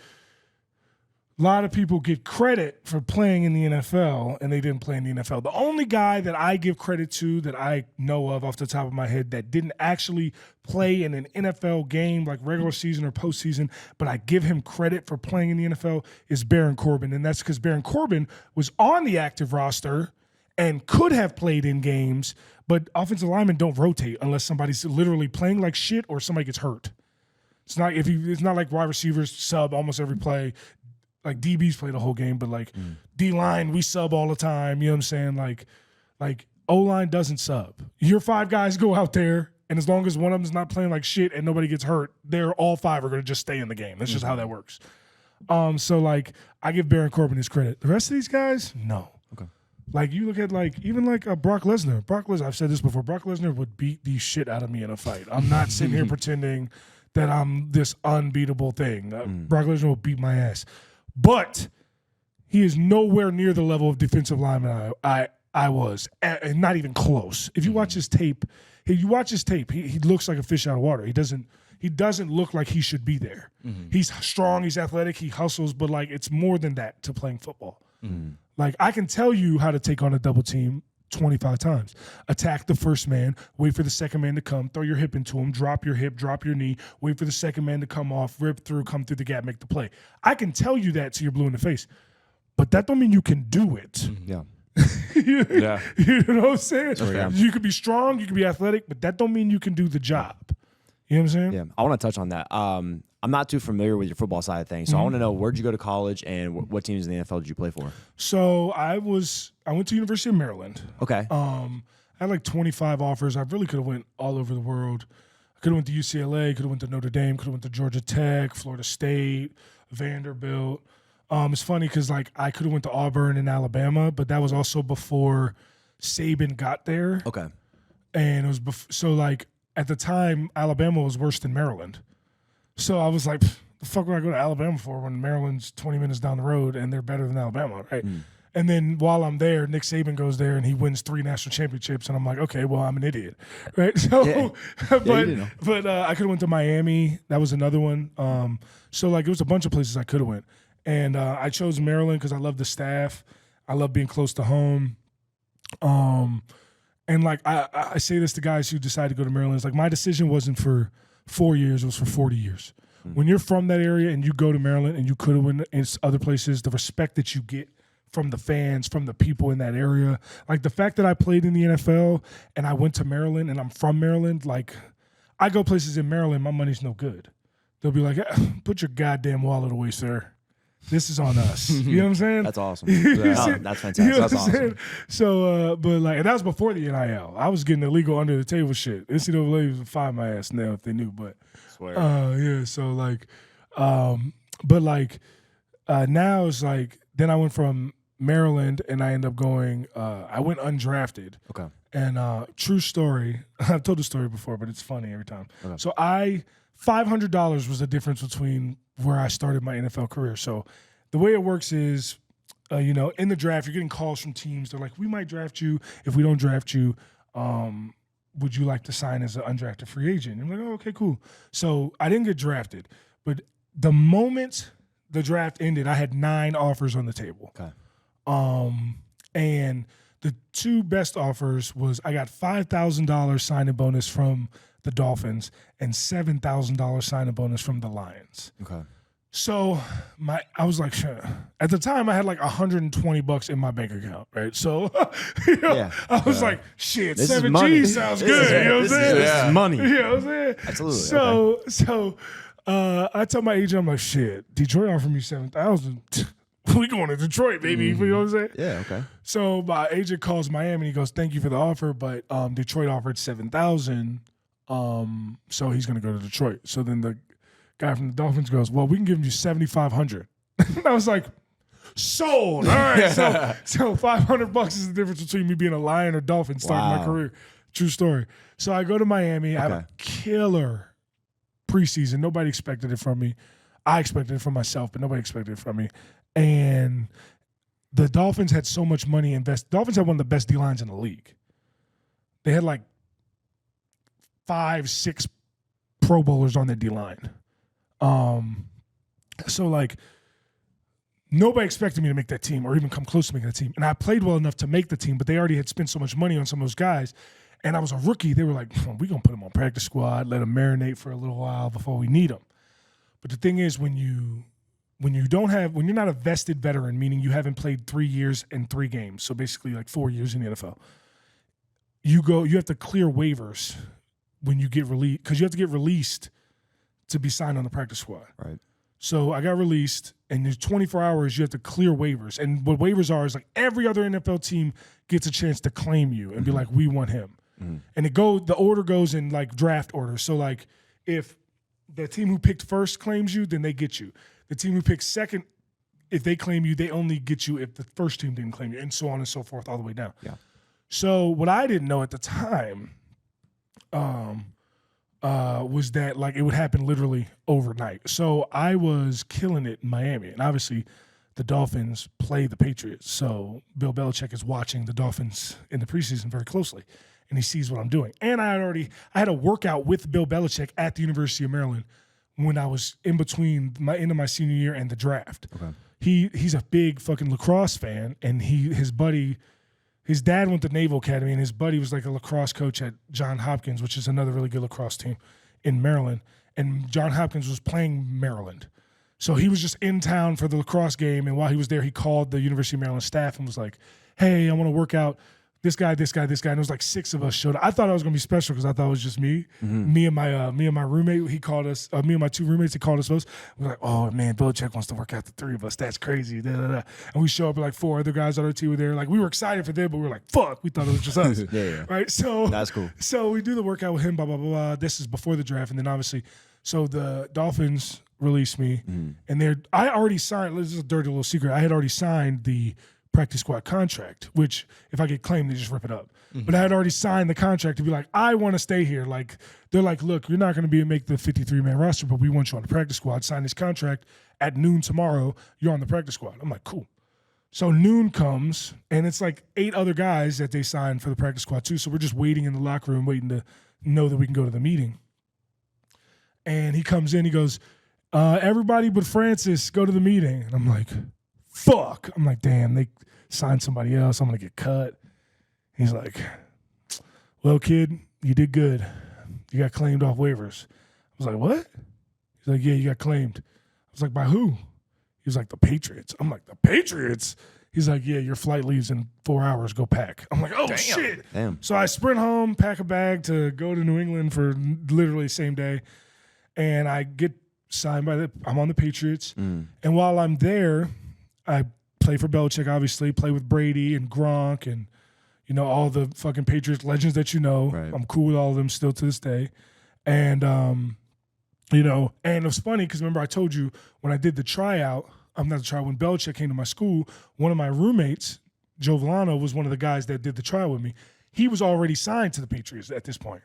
a lot of people get credit for playing in the NFL and they didn't play in the NFL. The only guy that I give credit to that I know of off the top of my head that didn't actually play in an NFL game like regular season or postseason, but I give him credit for playing in the NFL is Baron Corbin. And that's because Baron Corbin was on the active roster and could have played in games, but offensive linemen don't rotate unless somebody's literally playing like shit or somebody gets hurt. It's not like wide receivers sub almost every play. Like DBs play the whole game, but like D-line, we sub all the time. You know what I'm saying? Like O-line doesn't sub. Your 5 guys go out there, and as long as one of them's not playing like shit and nobody gets hurt, they're all 5 are going to just stay in the game. That's just how that works. So like I give Baron Corbin his credit. The rest of these guys, no. Okay. Like you look at even Brock Lesnar. Brock Lesnar, I've said this before. Brock Lesnar would beat the shit out of me in a fight. I'm not sitting here pretending that I'm this unbeatable thing. Brock Lesnar will beat my ass. But he is nowhere near the level of defensive lineman I was, and not even close. If you watch his tape, he looks like a fish out of water. He doesn't look like he should be there. He's strong, he's athletic, he hustles, but like it's more than that to playing football. Like I can tell you how to take on a double team 25 times. Attack the first man, wait for the second man to come, throw your hip into him, drop your hip, drop your knee, wait for the second man to come off, rip through, come through the gap, make the play. I can tell you that till you're blue in the face, but that don't mean you can do it. Yeah. You know what I'm saying? Okay. You could be strong, you could be athletic, but that don't mean you can do the job. You know what I'm saying? Yeah. I want to touch on that. I'm not too familiar with your football side of things, so I want to know, where'd you go to college and what teams in the NFL did you play for? So I went to University of Maryland. Okay. I had like 25 offers. I really could have went all over the world. I could have went to UCLA, could have went to Notre Dame, could have went to Georgia Tech, Florida State, Vanderbilt. It's funny because like I could have went to Auburn and Alabama, but that was also before Saban got there. Okay. And it was so like at the time Alabama was worse than Maryland. So I was like, the fuck would I go to Alabama for when Maryland's 20 minutes down the road and they're better than Alabama, right? And then while I'm there, Nick Saban goes there and he wins 3 national championships, and I'm like, okay, well, I'm an idiot, right? So, but I could have went to Miami. That was another one. So like it was a bunch of places I could have went, and I chose Maryland because I love the staff. I love being close to home. And like I say this to guys who decide to go to Maryland. It's like my decision wasn't for 4 years, it was for 40 years. When you're from that area and you go to Maryland and you could have went in other places, the respect that you get from the fans, from the people in that area, like the fact that I played in the NFL and I went to Maryland and I'm from Maryland, like I go places in Maryland, my money's no good. They'll be like, put your goddamn wallet away, sir. This is on us. You know what I'm saying? That's awesome. That's fantastic. You know That's awesome. saying? So, but like, and that was before the NIL. I was getting illegal under the table shit. NCAA would fire my ass now if they knew, but yeah. So like, but like, now it's like, then I went from Maryland and I ended up going, I went undrafted. Okay. And true story, I've told the story before, but it's funny every time. Okay. So $500 was the difference between where I started my NFL career. So the way it works is, in the draft, you're getting calls from teams. They're like, we might draft you. If we don't draft you, would you like to sign as an undrafted free agent? And I'm like, oh, okay, cool. So I didn't get drafted. But the moment the draft ended, I had 9 offers on the table. Okay. And the 2 best offers was I got $5,000 signing bonus from the Dolphins and $7,000 signing bonus from the Lions. Okay. So I was like, sure. At the time, I had like $120 in my bank account, right? So I was like, shit, 7G sounds good. You know what I'm saying? This is money. You know what I'm saying? Absolutely. So I tell my agent, I'm like, shit, Detroit offered me $7,000. We going to Detroit, baby. You know what I'm saying? Yeah, okay. So my agent calls Miami and he goes, thank you for the offer, but Detroit offered $7,000. So he's going to go to Detroit. So then the guy from the Dolphins goes, well, we can give you $7,500. I was like, sold. All right. So $500 is the difference between me being a Lion or Dolphin starting my career. True story. So I go to Miami. I have a killer preseason. Nobody expected it from me. I expected it from myself, but nobody expected it from me. And the Dolphins had so much money invested. Dolphins had one of the best D-lines in the league. They had like 5, 6 Pro Bowlers on their D-line. So like nobody expected me to make that team or even come close to making that team. And I played well enough to make the team, but they already had spent so much money on some of those guys. And I was a rookie. They were like, we're going to put him on practice squad, let him marinate for a little while before we need him. But the thing is, when you're not a vested veteran, meaning you haven't played 3 years and 3 games, so basically like 4 years in the NFL, you have to clear waivers when you get released, because you have to get released to be signed on the practice squad. Right. So I got released, and there's 24 hours you have to clear waivers. And what waivers are is like every other NFL team gets a chance to claim you and be like, we want him. Mm-hmm. And the order goes in like draft order. So like if the team who picked first claims you, then they get you. The team who picked second, if they claim you, they only get you if the first team didn't claim you, and so on and so forth all the way down. Yeah. So what I didn't know at the time was that like it would happen literally overnight. So I was killing it in Miami, and obviously the Dolphins play the Patriots. So Bill Belichick is watching the Dolphins in the preseason very closely, and he sees what I'm doing. And I had a workout with Bill Belichick at the University of Maryland when I was in between my end of my senior year and the draft. Okay. He's a big fucking lacrosse fan, and his dad went to Naval Academy, and his buddy was like a lacrosse coach at Johns Hopkins, which is another really good lacrosse team in Maryland. And Johns Hopkins was playing Maryland. So he was just in town for the lacrosse game, and while he was there, he called the University of Maryland staff and was like, hey, I want to work out this guy, this guy, this guy. And it was like 6 of us showed up. I thought I was going to be special because I thought it was just me. Mm-hmm. Me and my roommate, he called us, me and my 2 roommates, he called us both. We were like, oh, man, Belichick wants to work out the 3 of us. That's crazy. Da, da, da. And we show up, like 4 other guys on our team were there. Like, we were excited for them, but we were like, fuck. We thought it was just us. Yeah. Right? So that's cool. So we do the workout with him, blah, blah, blah, blah. This is before the draft. And then obviously, so the Dolphins released me. Mm. And I already signed, this is a dirty little secret. I had already signed the practice squad contract, which if I get claimed, they just rip it up. Mm-hmm. But I had already signed the contract to be like, I want to stay here. Like, they're like, look, you're not going to make the 53-man roster, but we want you on the practice squad. Sign this contract at noon tomorrow. You're on the practice squad. I'm like, cool. So noon comes, and it's like 8 other guys that they signed for the practice squad too. So we're just waiting in the locker room, waiting to know that we can go to the meeting. And he comes in, he goes, everybody but Francis, go to the meeting. And I'm like, fuck. I'm like, damn, they signed somebody else. I'm going to get cut. He's like, well, kid, you did good. You got claimed off waivers. I was like, what? He's like, yeah, you got claimed. I was like, by who? He was like, the Patriots. I'm like, the Patriots? He's like, yeah, your flight leaves in 4 hours. Go pack. I'm like, oh, damn. Shit. Damn. So I sprint home, pack a bag to go to New England for literally the same day. And I get signed I'm on the Patriots. Mm. And while I'm there, I play for Belichick, obviously, play with Brady and Gronk and, all the fucking Patriots legends that you know. Right. I'm cool with all of them still to this day. And, and it was funny because remember I told you when I did the tryout, when Belichick came to my school, one of my roommates, Joe Villano, was one of the guys that did the tryout with me. He was already signed to the Patriots at this point.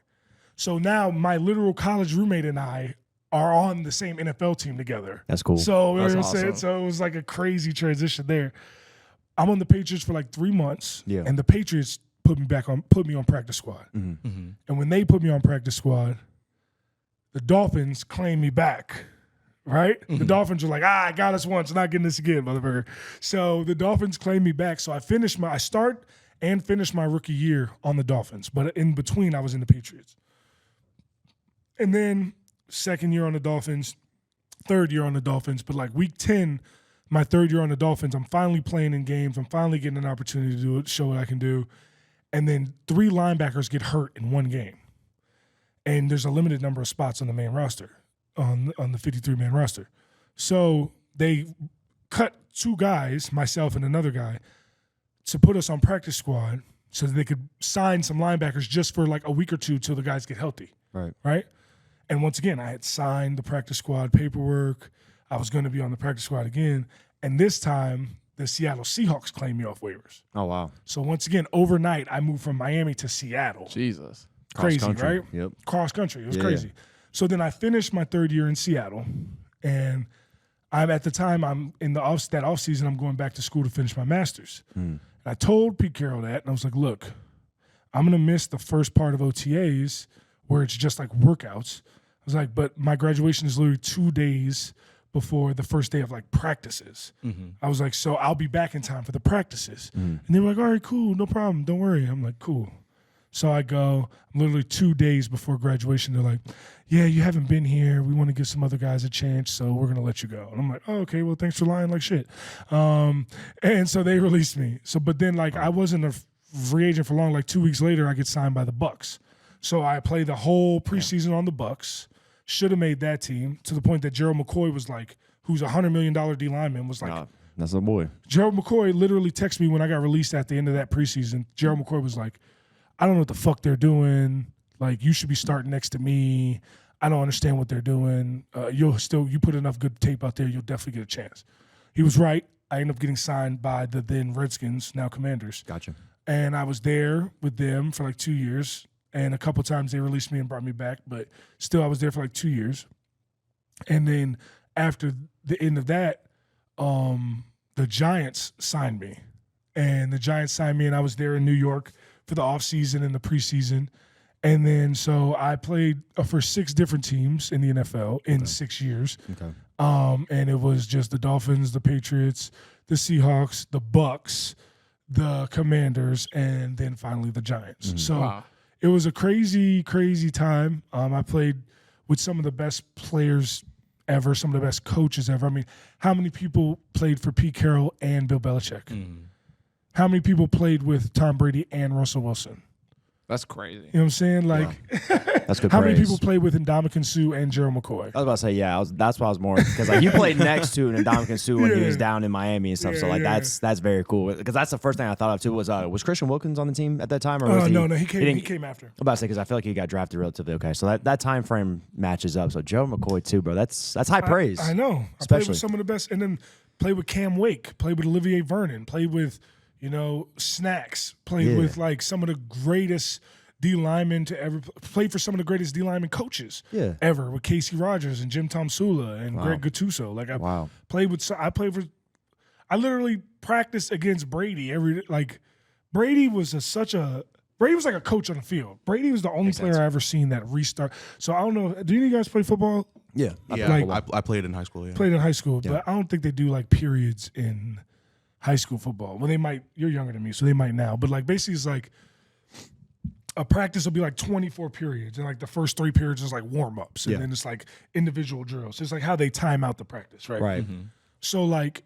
So now my literal college roommate and I are on the same NFL team together. That's cool. So, you know That's what I'm saying? awesome. So it was like a crazy transition there. I'm on the Patriots for like 3 months, Yeah. and the Patriots put me on practice squad. Mm-hmm. And when they put me on practice squad, the Dolphins claimed me back. Right? The Dolphins were like, I got us once, not getting this again, motherfucker. So the Dolphins claimed me back. So I start and finish my rookie year on the Dolphins. But in between, I was in the Patriots. And then second year on the Dolphins, third year on the Dolphins. But like week 10, my third year on the Dolphins, I'm finally playing in games. I'm finally getting an opportunity to do it, show what I can do. And then 3 linebackers get hurt in one game. And there's a limited number of spots on the main roster. On the 53-man roster. So they cut 2 guys, myself and another guy, to put us on practice squad so that they could sign some linebackers just for like a week or 2 till the guys get healthy. Right? And once again, I had signed the practice squad paperwork. I was going to be on the practice squad again. And this time, the Seattle Seahawks claimed me off waivers. Oh, wow. So once again, overnight, I moved from Miami to Seattle. Jesus. Crazy, Cross-country. right? Yep. Cross country. It was Yeah, crazy. So then I finished my third year in Seattle, and at the time I'm in that off season. I'm going back to school to finish my master's. And I told Pete Carroll that, and I was like, "Look, I'm gonna miss the first part of OTAs where it's just like workouts." I was like, "But my graduation is literally 2 days before the first day of like practices." I was like, "So I'll be back in time for the practices." And they were like, "All right, cool, no problem, don't worry." I'm like, "Cool." So I go literally 2 days before graduation. They're like, "Yeah, you haven't been here. We want to give some other guys a chance, so we're going to let you go." And I'm like, "Oh, okay, well, thanks for lying like shit." And so they released me. So, but then like I wasn't a free agent for long. Like 2 weeks later, I get signed by the Bucks. So I played the whole preseason on the Bucks. Should have made that team to the point that Gerald McCoy was like, who's a $100 million D lineman, was like, That's the boy. Gerald McCoy literally texted me when I got released at the end of that preseason. Gerald McCoy was like, "I don't know what the fuck they're doing. Like, you should be starting next to me. I don't understand what they're doing. You put enough good tape out there, you'll definitely get a chance." He was right. I ended up getting signed by the then Redskins, now Commanders. Gotcha. And I was there with them for like 2 years. And a couple times they released me and brought me back. But still, I was there for like 2 years. And then after the end of that, the Giants signed me. And the Giants signed me, and I was there in New York for the offseason and the preseason. And then so I played for 6 different teams in the NFL in 6 years. Okay. And it was just the Dolphins, the Patriots, the Seahawks, the Bucks, the Commanders, and then finally the Giants. So it was a crazy, crazy time. I played with some of the best players ever, some of the best coaches ever. I mean, how many people played for Pete Carroll and Bill Belichick? How many people played with Tom Brady and Russell Wilson? That's crazy. You know what I'm saying? Like, That's good how praise. many people played with Ndamukong Suh and Gerald McCoy? I was about to say, yeah, that's why I was more, because like you played next to Ndamukong Suh when he was Yeah. down in Miami and stuff. So like that's very cool, because that's the first thing I thought of too. Was Christian Wilkins on the team at that time, or was No, he didn't- came after. I'm about to say, because I feel like he got drafted relatively okay. So that time frame matches up. So Joe McCoy too, bro. That's high praise. I know. I played Especially. with some of the best, and then played with Cam Wake, played with Olivier Vernon, played with, Snacks, played with like some of the greatest D linemen to ever played for some of the greatest D lineman coaches ever, with Casey Rogers and Jim Tomsula and Greg Gattuso. Like I I literally practiced against Brady Brady was like a coach on the field. Brady was the only player I ever seen that restart. So I don't know. Do any of you guys play football? Yeah. I played in high school. Yeah. Played in high school, but I don't think they do like periods in high school football. Well, they might. You're younger than me, so they might now. But like basically, it's like a practice will be like 24 periods, and like the first 3 periods is like warm ups, and then it's like individual drills. It's like how they time out the practice, right? Right. So like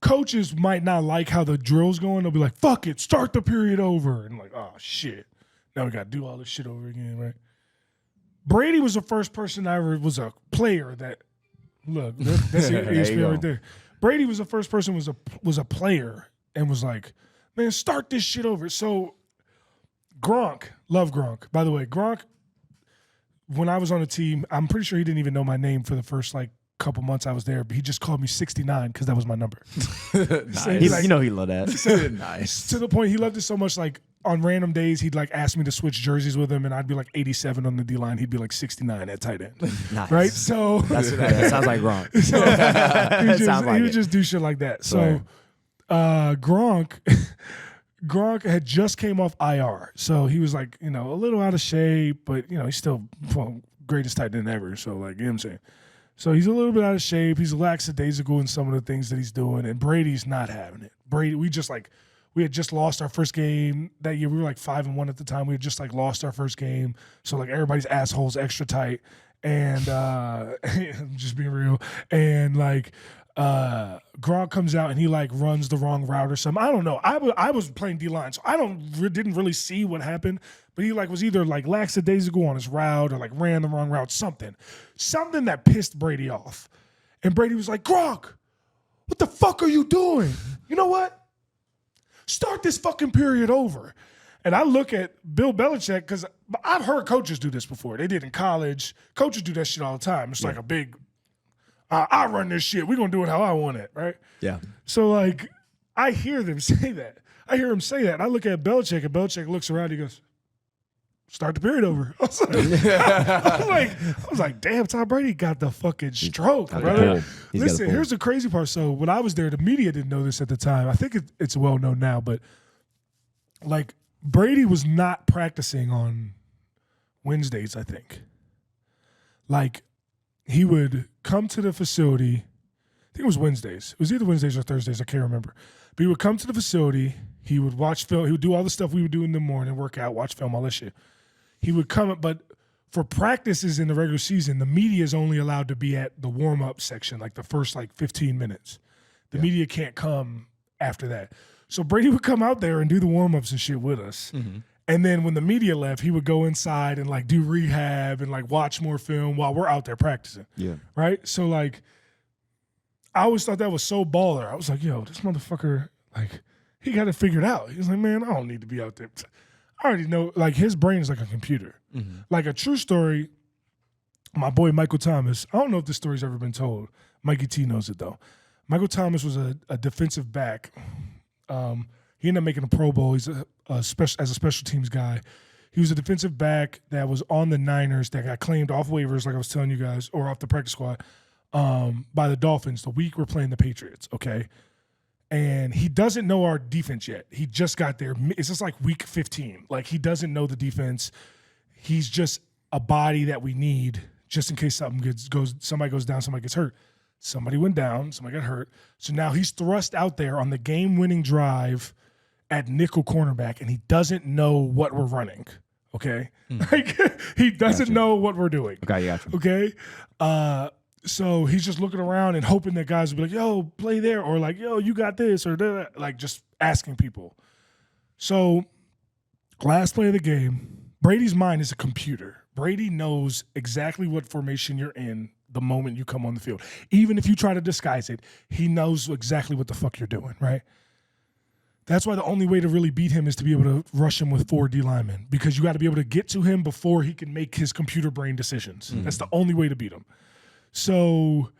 coaches might not like how the drill's going. They'll be like, "Fuck it, start the period over," and like, "Oh shit, now we got to do all this shit over again," right? Brady was the first person I ever was a player that look. That's ESPN right there. Brady was the first person was a player and was like, "Man, start this shit over." So Gronk, love Gronk. By the way, Gronk, when I was on the team, I'm pretty sure he didn't even know my name for the first like couple months I was there, but he just called me 69 because that was my number. Nice. So he's like, He loved that. Nice. to the point he loved it so much, like on random days, he'd like ask me to switch jerseys with him, and I'd be like 87 on the D line. He'd be like 69 at tight end. Nice. Right? So that sounds like Gronk. He would just do shit like that. So Gronk had just came off IR. So he was like, a little out of shape, but he's still greatest tight end ever. So like, you know what I'm saying? So he's a little bit out of shape. He's lackadaisical in some of the things that he's doing, and Brady's not having it. Brady, we had just lost our first game that year. We were like 5-1 at the time. We had just like lost our first game. So like everybody's assholes extra tight. And I'm just being real. And like Gronk comes out and he like runs the wrong route or something. I don't know. I was playing D-line, so I didn't really see what happened. But he like was either like lackadaisical on his route or like ran the wrong route, something that pissed Brady off. And Brady was like, Gronk, what the fuck are you doing? You know what? Start this fucking period over. And I look at Bill Belichick, because I've heard coaches do this before. They did in college. Coaches do that shit all the time. It's like a big, I run this shit. We're going to do it how I want it, right? Yeah. So, like, I hear them say that. I hear him say that. And I look at Belichick, and Belichick looks around. He goes, start the period over. I was like, damn, Tom Brady got the fucking stroke, brother. Listen, here's the crazy part. So when I was there, the media didn't know this at the time. I think it's well known now, but like Brady was not practicing on Wednesdays, I think. Like he would come to the facility. I think it was Wednesdays. It was either Wednesdays or Thursdays. I can't remember. But he would come to the facility. He would watch film. He would do all the stuff we would do in the morning, work out, watch film, all that shit. He would come, but for practices in the regular season, the media is only allowed to be at the warm-up section, like the first 15 minutes. The media can't come after that. So Brady would come out there and do the warm-ups and shit with us. Mm-hmm. And then when the media left, he would go inside and like do rehab and like watch more film while we're out there practicing. Yeah. Right? So like I always thought that was so baller. I was like, yo, this motherfucker, like, he got it figured out. He was like, man, I don't need to be out there. I already know, like, his brain is like a computer. Mm-hmm. Like, a true story, my boy Michael Thomas, I don't know if this story's ever been told. Mikey T knows it, though. Michael Thomas was a defensive back. He ended up making a Pro Bowl. He's as a special teams guy. He was a defensive back that was on the Niners that got claimed off waivers, like I was telling you guys, or off the practice squad, by the Dolphins the week we're playing the Patriots, okay? And he doesn't know our defense yet. He just got there. It's just like week 15. Like, he doesn't know the defense. He's just a body that we need just in case somebody goes down, somebody gets hurt. Somebody went down, somebody got hurt. So now he's thrust out there on the game-winning drive at nickel cornerback, and he doesn't know what we're running, okay? Like, he doesn't know what we're doing. Okay, gotcha. Okay? So he's just looking around and hoping that guys will be like, yo, play there, or like, yo, you got this, or that, like just asking people. So last play of the game, Brady's mind is a computer. Brady knows exactly what formation you're in the moment you come on the field. Even if you try to disguise it, he knows exactly what the fuck you're doing, right? That's why the only way to really beat him is to be able to rush him with 4 D linemen, because you got to be able to get to him before he can make his computer brain decisions. Mm-hmm. That's the only way to beat him. So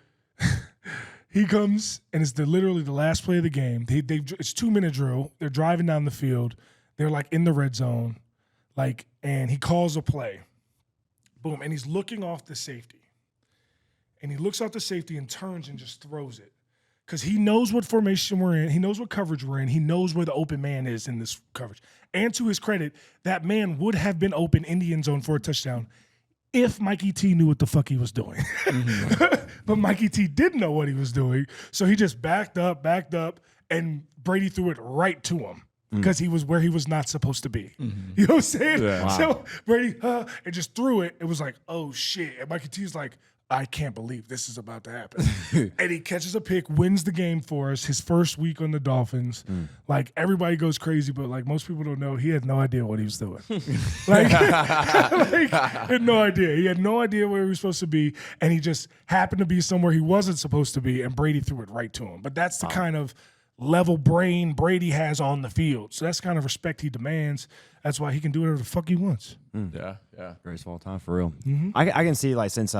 he comes, and it's literally the last play of the game. It's 2-minute drill. They're driving down the field. They're like in the red zone, like, and he calls a play. Boom, and he's looking off the safety. And he looks off the safety and turns and just throws it. Because he knows what formation we're in. He knows what coverage we're in. He knows where the open man is in this coverage. And to his credit, that man would have been open in the end zone for a touchdown if Mikey T knew what the fuck he was doing. Mm-hmm. But Mikey T didn't know what he was doing. So he just backed up, and Brady threw it right to him because he was where he was not supposed to be. Mm-hmm. You know what I'm saying? Yeah. Wow. So Brady and just threw it. It was like, oh, shit. And Mikey T's like, I can't believe this is about to happen. And he catches a pick, wins the game for us, his first week on the Dolphins. Like, everybody goes crazy, but, like, most people don't know, he had no idea what he was doing. Like, he had no idea. He had no idea where he was supposed to be, and he just happened to be somewhere he wasn't supposed to be, and Brady threw it right to him. But that's the kind of level brain Brady has on the field. So that's the kind of respect he demands. That's why he can do whatever the fuck he wants. Yeah. Greatest of all time, for real. Mm-hmm. I can see, like, since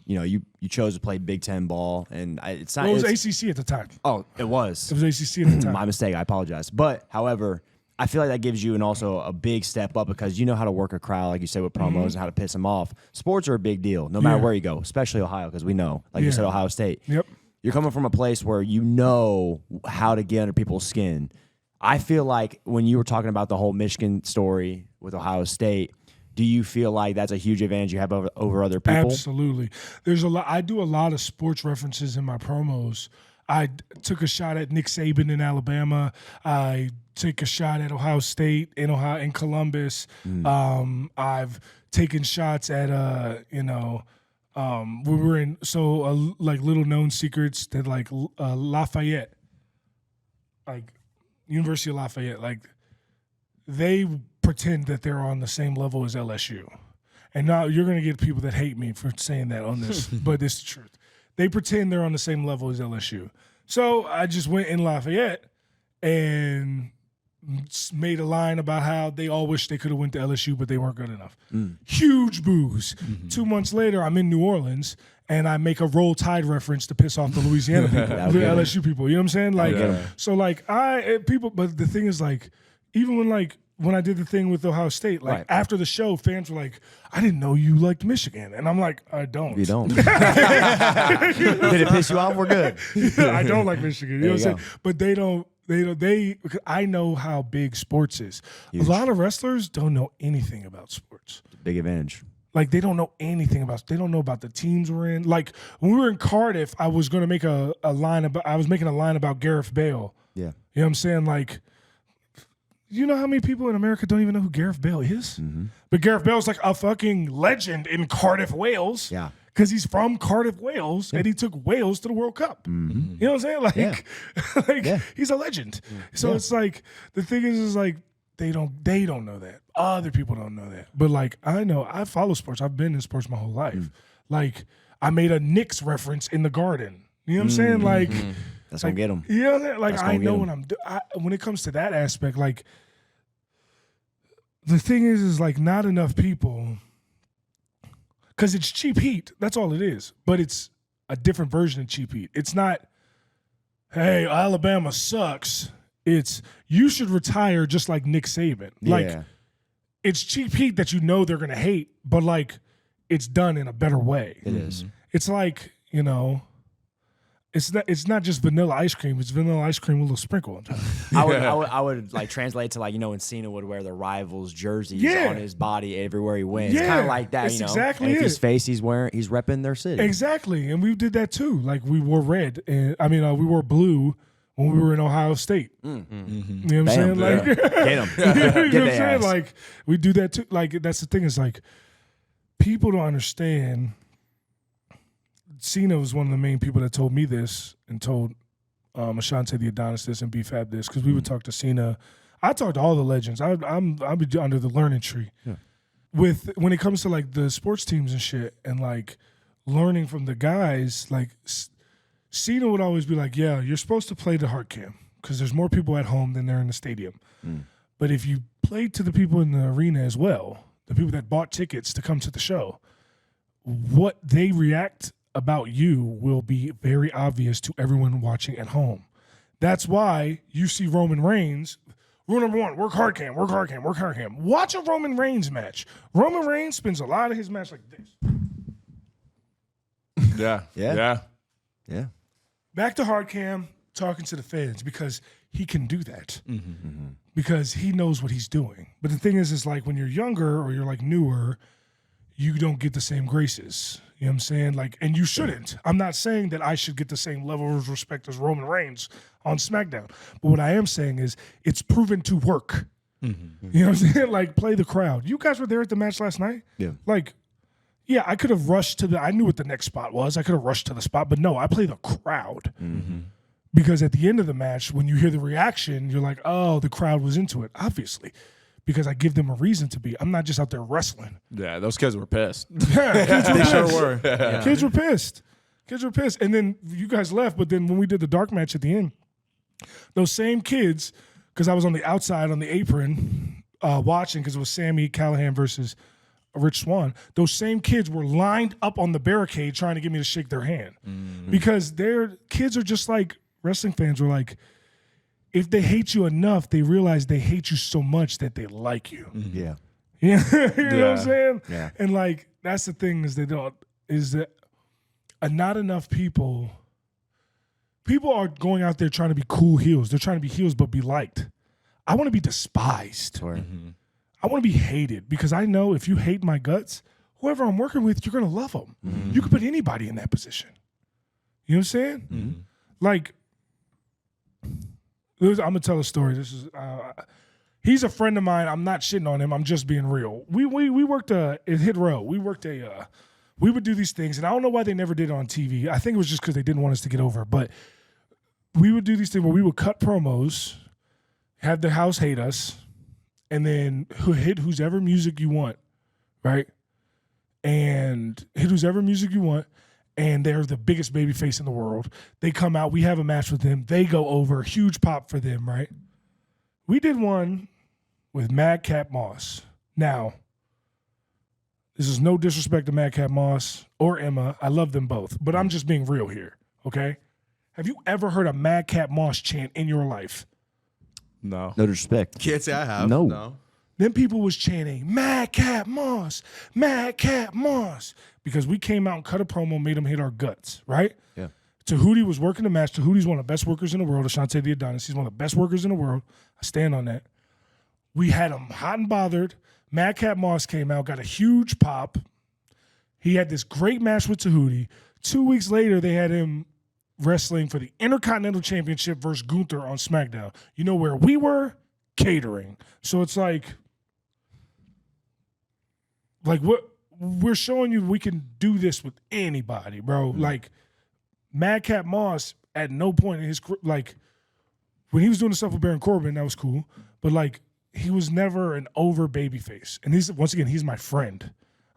you chose to play Big Ten ball, and it's not. Well, it was ACC at the time. Oh, it was. It was ACC at the time. My mistake. I apologize. But however, I feel like that gives you also a big step up because you know how to work a crowd, like you said, with promos and how to piss them off. Sports are a big deal, no matter where you go, especially Ohio, because we know, like you said, Ohio State. Yep. You're coming from a place where you know how to get under people's skin. I feel like when you were talking about the whole Michigan story with Ohio State, do you feel like that's a huge advantage you have over other people? Absolutely. There's a lot. I do a lot of sports references in my promos. I took a shot at Nick Saban in Alabama. I take a shot at Ohio State in Columbus. I've taken shots at we were in like little known secrets that like Lafayette, like University of Lafayette, like they pretend that they're on the same level as LSU. And now you're going to get people that hate me for saying that on this, but it's the truth. They pretend they're on the same level as LSU. So I just went in Lafayette and made a line about how they all wish they could have went to LSU, but they weren't good enough. Huge boos. 2 months later, I'm in New Orleans, and I make a Roll Tide reference to piss off the Louisiana people, the LSU people. You know what I'm saying? Like, so like people. But the thing is, like, even when I did the thing with Ohio State, like after the show, fans were like, "I didn't know you liked Michigan," and I'm like, "I don't." You don't. Did it piss you off? We're good. I don't like Michigan. You know what I'm saying? But they don't. Because I know how big sports is. Huge. A lot of wrestlers don't know anything about sports. Big advantage. Like they don't know anything about. They don't know about the teams we're in. Like when we were in Cardiff, I was going to make a line about. I was making a line about Gareth Bale. Yeah. You know what I'm saying? Like, you know how many people in America don't even know who Gareth Bale is? But Gareth Bale's like a fucking legend in Cardiff, Wales. Yeah. Because he's from Cardiff, Wales, and he took Wales to the World Cup. You know what I'm saying? Like, he's a legend. So it's like the thing is like they don't know that. Other people don't know that. But like I know, I follow sports. I've been in sports my whole life. Like I made a Knicks reference in the Garden. You know what I'm saying? Like that's gonna get them. You know what I'm saying? Like I know when when it comes to that aspect, like the thing is like not enough people. Because it's cheap heat. That's all it is. But it's a different version of cheap heat. It's not, hey, Alabama sucks. It's, you should retire just like Nick Saban. Like, it's cheap heat that you know they're going to hate, but, like, it's done in a better way. It is. It's like, you know, it's not just vanilla ice cream. It's vanilla ice cream with a little sprinkle on top. I would like translate to like, you know, when Cena would wear the rivals jerseys on his body everywhere he went. It's kind of like that, you know. Exactly. And if his face, he's repping their city. Exactly. And we did that too. Like we wore red. And we wore blue when we were in Ohio State. You know what I'm saying? Like, get them. You know what I'm saying? Like we do that too. Like that's the thing is like people don't understand. Cena was one of the main people that told me this and told Ashante the Adonis this and B-Fab this because we would talk to Cena. I talk to all the legends. I'm be under the learning tree. Yeah. When it comes to like the sports teams and shit and like learning from the guys, like Cena would always be like, yeah, you're supposed to play the hard cam because there's more people at home than there in the stadium. But if you play to the people in the arena as well, the people that bought tickets to come to the show, what they react about you will be very obvious to everyone watching at home. That's why you see Roman Reigns. Rule number one, work hard cam, work hard cam, work hard cam. Watch a Roman Reigns match. Roman Reigns spends a lot of his match like this. Yeah. Back to hard cam, talking to the fans because he can do that. Because he knows what he's doing. But the thing is like when you're younger or you're like newer, you don't get the same graces. You know what I'm saying? Like, and you shouldn't. I'm not saying that I should get the same level of respect as Roman Reigns on SmackDown. But what I am saying is it's proven to work. You know what I'm saying? Like, play the crowd. You guys were there at the match last night? Yeah. Like, yeah, I could have rushed to I knew what the next spot was. I could have rushed to the spot. But no, I play the crowd. Because at the end of the match, when you hear the reaction, you're like, oh, the crowd was into it. Obviously. Because I give them a reason to be. I'm not just out there wrestling. Yeah, those kids were pissed. Yeah, kids were They pissed. sure were. Yeah. Kids were pissed. Kids were pissed. And then you guys left, but then when we did the dark match at the end, those same kids, because I was on the outside on the apron watching because it was Sami Callihan versus Rich Swann, those same kids were lined up on the barricade trying to get me to shake their hand. Because their kids are just like wrestling fans were like, if they hate you enough, they realize they hate you so much that they like you. Yeah. Yeah. You know what I'm saying? Yeah. And like, that's the thing is that not enough people are going out there trying to be cool heels. They're trying to be heels but be liked. I want to be despised. Sure. I want to be hated because I know if you hate my guts, whoever I'm working with, you're going to love them. You can put anybody in that position. You know what I'm saying? Like, I'm going to tell a story. This is he's a friend of mine. I'm not shitting on him. I'm just being real. We worked at Hit Row. We worked we would do these things, and I don't know why they never did it on TV. I think it was just because they didn't want us to get over. But we would do these things where we would cut promos, have the house hate us, and then hit whoever music you want, right? And hit whoever music you want, and they're the biggest baby face in the world. They come out, we have a match with them, they go over, huge pop for them, right? We did one with Madcap Moss. Now, this is no disrespect to Madcap Moss or Emma. I love them both, but I'm just being real here, okay? Have you ever heard a Madcap Moss chant in your life? No. No disrespect. Can't say I have. No. Then people was chanting, Madcap Moss, Madcap Moss, because we came out and cut a promo, made them hit our guts, right? Yeah. Tahuti was working the match. Tahuti's one of the best workers in the world. Ashante the Adonis, he's one of the best workers in the world. I stand on that. We had him hot and bothered. Madcap Moss came out, got a huge pop. He had this great match with Tahuti. 2 weeks later, they had him wrestling for the Intercontinental Championship versus Gunther on SmackDown. You know where we were? Catering. So it's like what we're showing you, we can do this with anybody, bro. Like Madcap Moss at no point in his like when he was doing the stuff with Baron Corbin, that was cool. But like he was never an over babyface. And he's my friend.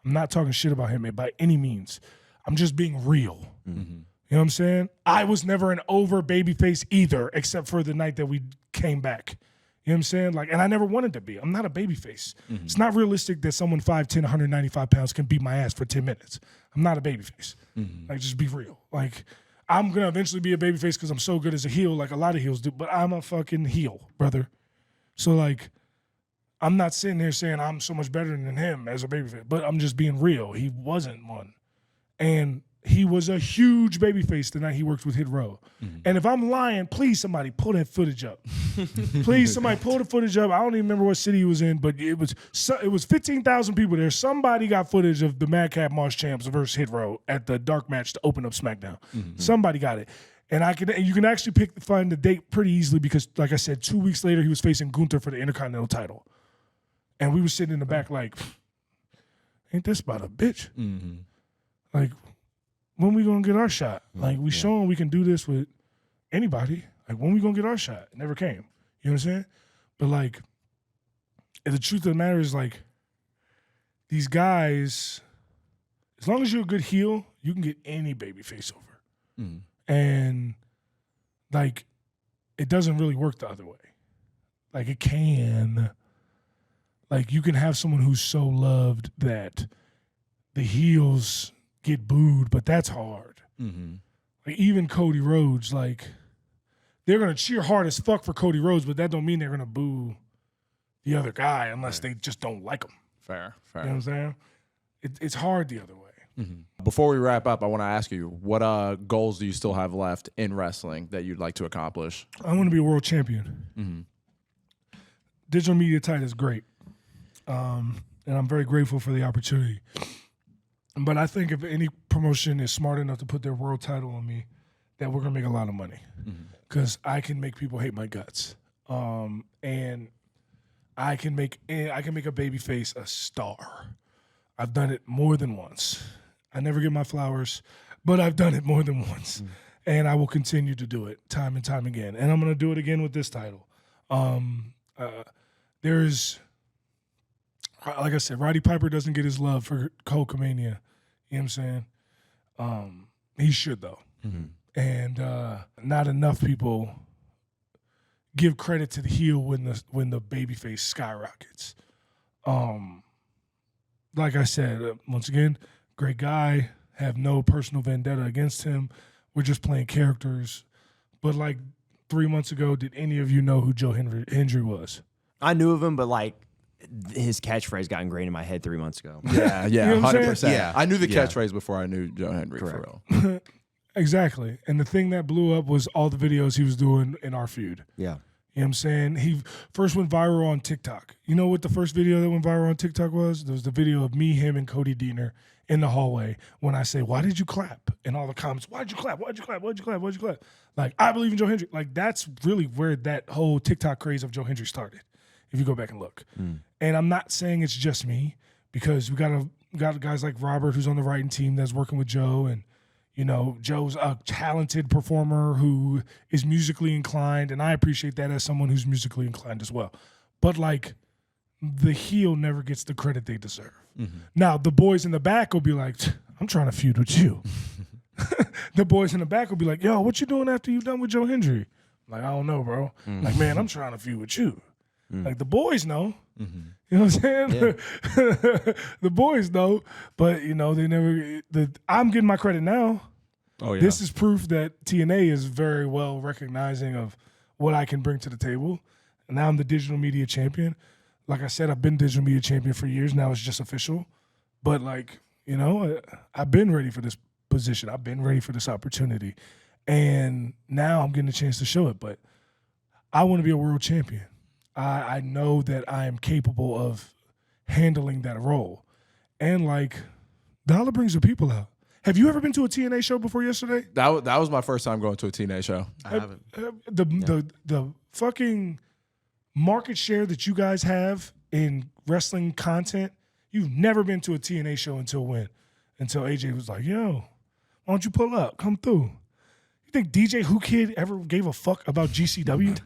I'm not talking shit about him by any means. I'm just being real. You know what I'm saying? I was never an over babyface either, except for the night that we came back. You know what I'm saying? Like, and I never wanted to be. I'm not a babyface. It's not realistic that someone 5'10", 195 pounds can beat my ass for 10 minutes. I'm not a babyface. Like, just be real. Like, I'm going to eventually be a babyface because I'm so good as a heel, like a lot of heels do, but I'm a fucking heel, brother. So, like, I'm not sitting here saying I'm so much better than him as a babyface, but I'm just being real. He wasn't one. And he was a huge babyface the night he worked with Hit Row. And if I'm lying, please somebody pull that footage up. Please somebody pull the footage up. I don't even remember what city he was in, but it was 15,000 people there. Somebody got footage of the Madcap Moss Champs versus Hit Row at the dark match to open up SmackDown. Somebody got it. And you can actually find the date pretty easily because, like I said, 2 weeks later he was facing Gunther for the Intercontinental title. And we were sitting in the back like, ain't this about a bitch? Like, when we gonna get our shot? Like, we showing we can do this with anybody. Like, when we gonna get our shot? It never came. You know what I'm saying? But like, the truth of the matter is like, these guys, as long as you're a good heel, you can get any baby face over. And like, it doesn't really work the other way. Like, it can. Like, you can have someone who's so loved that the heels get booed, but that's hard. Like, even Cody Rhodes, like, they're going to cheer hard as fuck for Cody Rhodes, but that don't mean they're going to boo the other guy unless they just don't like him. Fair. You know what I'm saying? It's hard the other way. Before we wrap up, I want to ask you, what goals do you still have left in wrestling that you'd like to accomplish? I want to be a world champion. Digital media title is great. And I'm very grateful for the opportunity. But I think if any promotion is smart enough to put their world title on me, that we're gonna make a lot of money because I can make people hate my guts, and I can make a baby face a star. I've done it more than once. I never get my flowers, but I've done it more than once, and I will continue to do it time and time again. And I'm gonna do it again with this title. There's, like I said, Roddy Piper doesn't get his love for Hulkamania. You know what I'm saying? He should, though. And not enough people give credit to the heel when the babyface skyrockets. Like I said, once again, great guy. Have no personal vendetta against him. We're just playing characters. But like 3 months ago, did any of you know who Joe Hendry was? I knew of him, but like his catchphrase got ingrained in my head 3 months ago. Yeah, You know what I'm 100%. saying? Yeah. I knew the Yeah. catchphrase before I knew Joe Hendry Correct. for real. Exactly. And the thing that blew up was all the videos he was doing in our feud. Yeah. You know what I'm saying? He first went viral on TikTok. You know what the first video that went viral on TikTok was? There was the video of me, him, and Cody Deaner in the hallway when I say, "Why did you clap?" And all the comments, "Why'd you clap? Why'd you clap? Why'd you clap? Why'd you clap?" Like, I believe in Joe Hendry. Like, that's really where that whole TikTok craze of Joe Hendry started, if you go back and look. And I'm not saying it's just me, because we got guys like Robert, who's on the writing team, that's working with Joe, and you know, Joe's a talented performer who is musically inclined, and I appreciate that as someone who's musically inclined as well. But like, the heel never gets the credit they deserve. Now, the boys in the back will be like, "I'm trying to feud with you." The boys in the back will be like, "Yo, what you doing after you done with Joe Hendry?" Like, "I don't know, bro." Like, "Man, I'm trying to feud with you." Like, the boys know. You know what I'm saying? The boys know, but you know, they never. I'm getting my credit now. Oh yeah. This is proof that TNA is very well recognizing of what I can bring to the table. And now I'm the digital media champion. Like I said, I've been digital media champion for years. Now it's just official. But like, you know, I've been ready for this position. I've been ready for this opportunity. And now I'm getting a chance to show it. But I want to be a world champion. I know that I am capable of handling that role. And like, Dolla brings the people out. Have you ever been to a TNA show before yesterday? that was my first time going to a TNA show. I haven't. The fucking market share that you guys have in wrestling content, you've never been to a TNA show until when? Until AJ was like, "Yo, why don't you pull up? Come through." You think DJ Who Kid ever gave a fuck about GCW?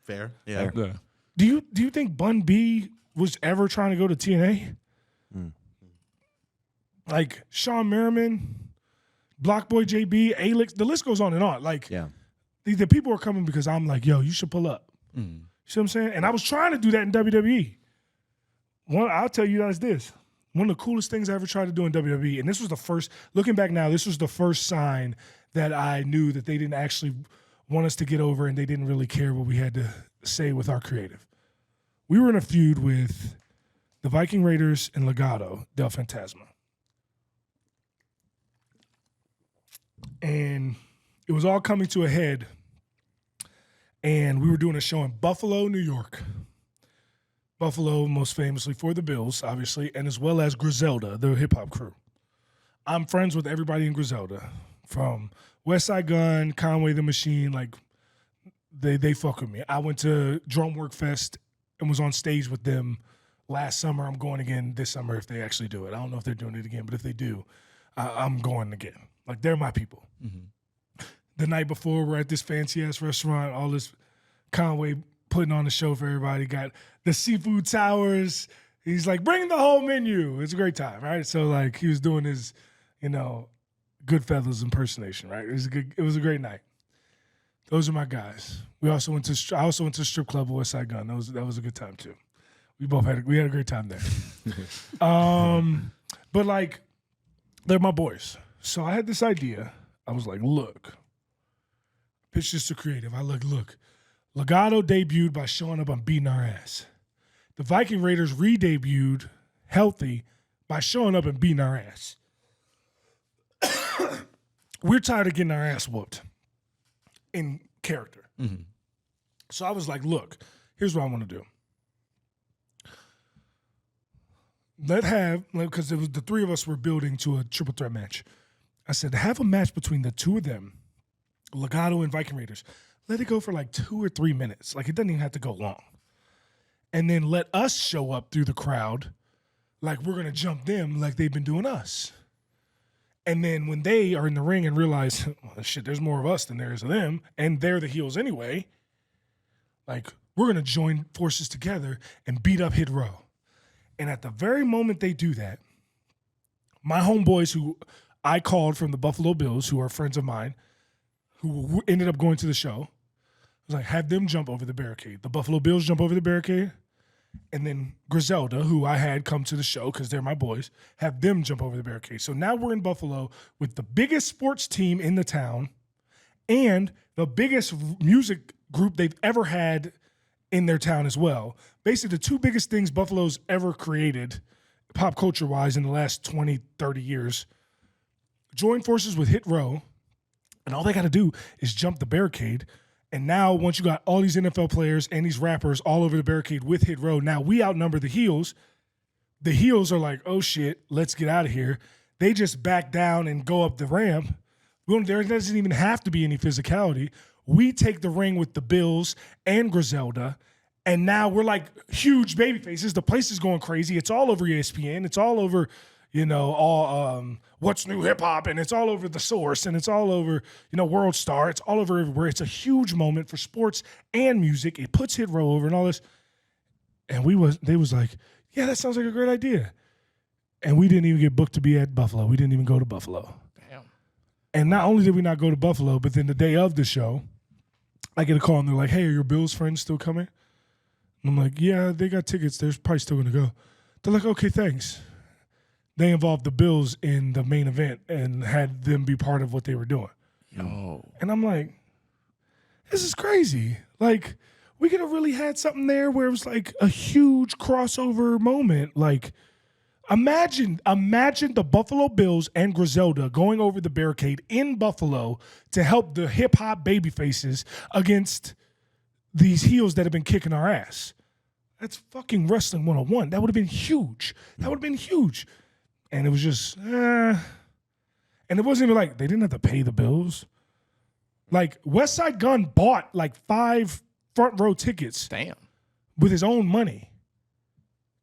Fair. Yeah. Yeah. Do you think Bun B was ever trying to go to TNA? Like Sean Merriman, Blockboy JB, Alex, the list goes on and on. Like, Yeah. the people are coming because I'm like, "Yo, you should pull up." You see what I'm saying? And I was trying to do that in WWE. I'll tell you guys this. One of the coolest things I ever tried to do in WWE, and this was the first, looking back now, this was the first sign that I knew that they didn't actually want us to get over and they didn't really care what we had to say with our creative. We were in a feud with the Viking Raiders and Legado del Fantasma. And it was all coming to a head. And we were doing a show in Buffalo, New York. Buffalo, most famously for the Bills, obviously, and as well as Griselda, the hip-hop crew. I'm friends with everybody in Griselda, from West Side Gun, Conway the Machine. Like, they fuck with me. I went to Drum Work Fest and was on stage with them last summer. I'm going again this summer if they actually do it. I don't know if they're doing it again, but if they do, I'm going again. Like, they're my people. The night before, we're at this fancy-ass restaurant, all this Conway putting on a show for everybody. Got the seafood towers. He's like, "Bring the whole menu." It's a great time, right? So, like, he was doing his, you know, Goodfellas impersonation, right? It was a great night. Those are my guys. I also went to strip club with West Side Gun. That was a good time too. We had a great time there. But like, they're my boys. So I had this idea. I was like, look, pitch this to creative. Look, Legado debuted by showing up and beating our ass. The Viking Raiders re-debuted healthy by showing up and beating our ass. We're tired of getting our ass whooped in character. So I was like, look, here's what I want to do. Because it was the three of us were building to a triple threat match. I said, have a match between the two of them, Legado and Viking Raiders. Let it go for like 2 or 3 minutes. Like, it doesn't even have to go long. And then let us show up through the crowd like we're going to jump them like they've been doing us. And then when they are in the ring and realize, well, shit, there's more of us than there is of them, and they're the heels anyway, like, we're going to join forces together and beat up Hit Row. And at the very moment they do that, my homeboys who I called from the Buffalo Bills, who are friends of mine, who ended up going to the show, I was like, have them jump over the barricade. The Buffalo Bills jump over the barricade, and then Griselda, who I had come to the show because they're my boys, have them jump over the barricade. So now we're in Buffalo with the biggest sports team in the town and the biggest music group they've ever had in their town as well. Basically, the two biggest things Buffalo's ever created, pop culture-wise, in the last 20, 30 years, joined forces with Hit Row, and all they got to do is jump the barricade. And now, once you got all these NFL players and these rappers all over the barricade with Hit Row, now we outnumber the heels. The heels are like, oh shit, let's get out of here. They just back down and go up the ramp. There doesn't even have to be any physicality. We take the ring with the Bills and Griselda, and now we're like huge baby faces. The place is going crazy. It's all over ESPN. It's all over, all What's New Hip Hop, and it's all over The Source, and it's all over, World Star. It's all over everywhere. It's a huge moment for sports and music. It puts Hit Row over and all this. And they was like, yeah, that sounds like a great idea. And we didn't even get booked to be at Buffalo. We didn't even go to Buffalo. Damn. And not only did we not go to Buffalo, but then the day of the show, I get a call and they're like, hey, are your Bills friends still coming? And I'm like, yeah, they got tickets. They're probably still going to go. They're like, okay, thanks. They involved the Bills in the main event and had them be part of what they were doing. Oh. And I'm like, this is crazy. Like, we could have really had something there where it was like a huge crossover moment. Like, imagine the Buffalo Bills and Griselda going over the barricade in Buffalo to help the hip-hop baby faces against these heels that have been kicking our ass. That's fucking wrestling 101. That would have been huge. And it was just, and it wasn't even like they didn't have to pay the bills. Like West Side Gun bought like 5 front row tickets. Damn. With his own money.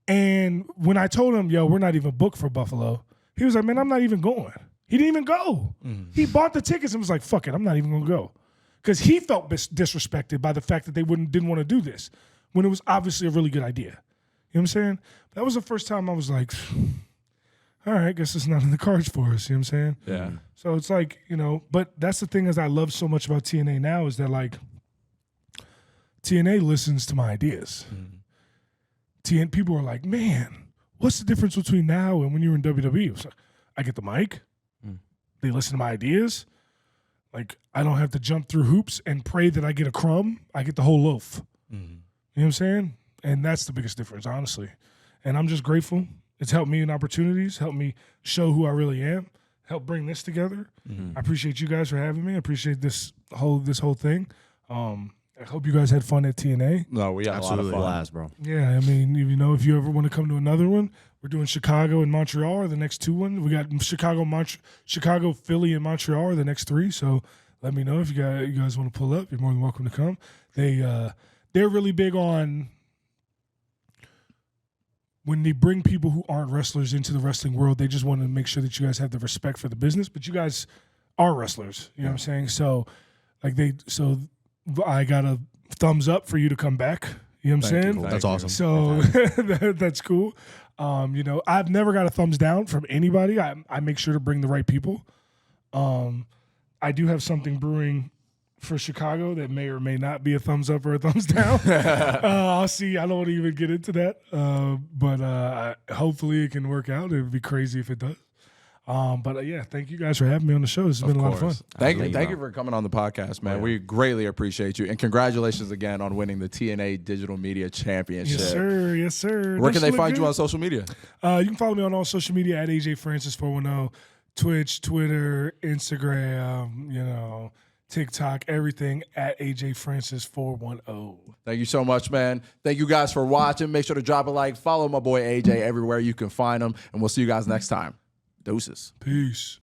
And when I told him, yo, we're not even booked for Buffalo, he was like, man, I'm not even going. He didn't even go. He bought the tickets and was like, fuck it, I'm not even going to go. Because he felt disrespected by the fact that they didn't want to do this when it was obviously a really good idea. You know what I'm saying? That was the first time I was like, all right, I guess it's not in the cards for us. You know what I'm saying? Yeah. So it's like, but that's the thing is I love so much about TNA now is that like TNA listens to my ideas. People are like, man, what's the difference between now and when you were in WWE? It was like, I get the mic. They listen to my ideas. Like, I don't have to jump through hoops and pray that I get a crumb. I get the whole loaf. You know what I'm saying? And that's the biggest difference, honestly. And I'm just grateful. It's helped me in opportunities, helped me show who I really am, helped bring this together. I appreciate you guys for having me. I appreciate this whole thing. I hope you guys had fun at TNA. No, we had a lot of fun. Blast, bro. Yeah, I mean, if you ever want to come to another one, we're doing Chicago and Montreal are the next 2 ones. We got Chicago, Philly, and Montreal are the next 3. So let me know if you guys want to pull up. You're more than welcome to come. They're really big on when they bring people who aren't wrestlers into the wrestling world. They just want to make sure that you guys have the respect for the business, but you guys are wrestlers. You know what I'm saying? So I got a thumbs up for you to come back. You know what I'm saying? That's awesome. So that's cool. I've never got a thumbs down from anybody. I make sure to bring the right people. I do have something brewing for Chicago that may or may not be a thumbs up or a thumbs down. I'll see. I don't want to even get into that. But hopefully it can work out. It would be crazy if it does. But yeah, thank you guys for having me on the show. This has been a lot of fun. Thank you for coming on the podcast, man. We greatly appreciate you. And congratulations again on winning the TNA Digital Media Championship. Yes, sir. Where can they find you on social media? You can follow me on all social media at AJ Francis 410, Twitch, Twitter, Instagram, TikTok, everything at AJ Francis 410. Thank you so much, man. Thank you guys for watching. Make sure to drop a like. Follow my boy AJ everywhere you can find him. And we'll see you guys next time. Deuces. Peace.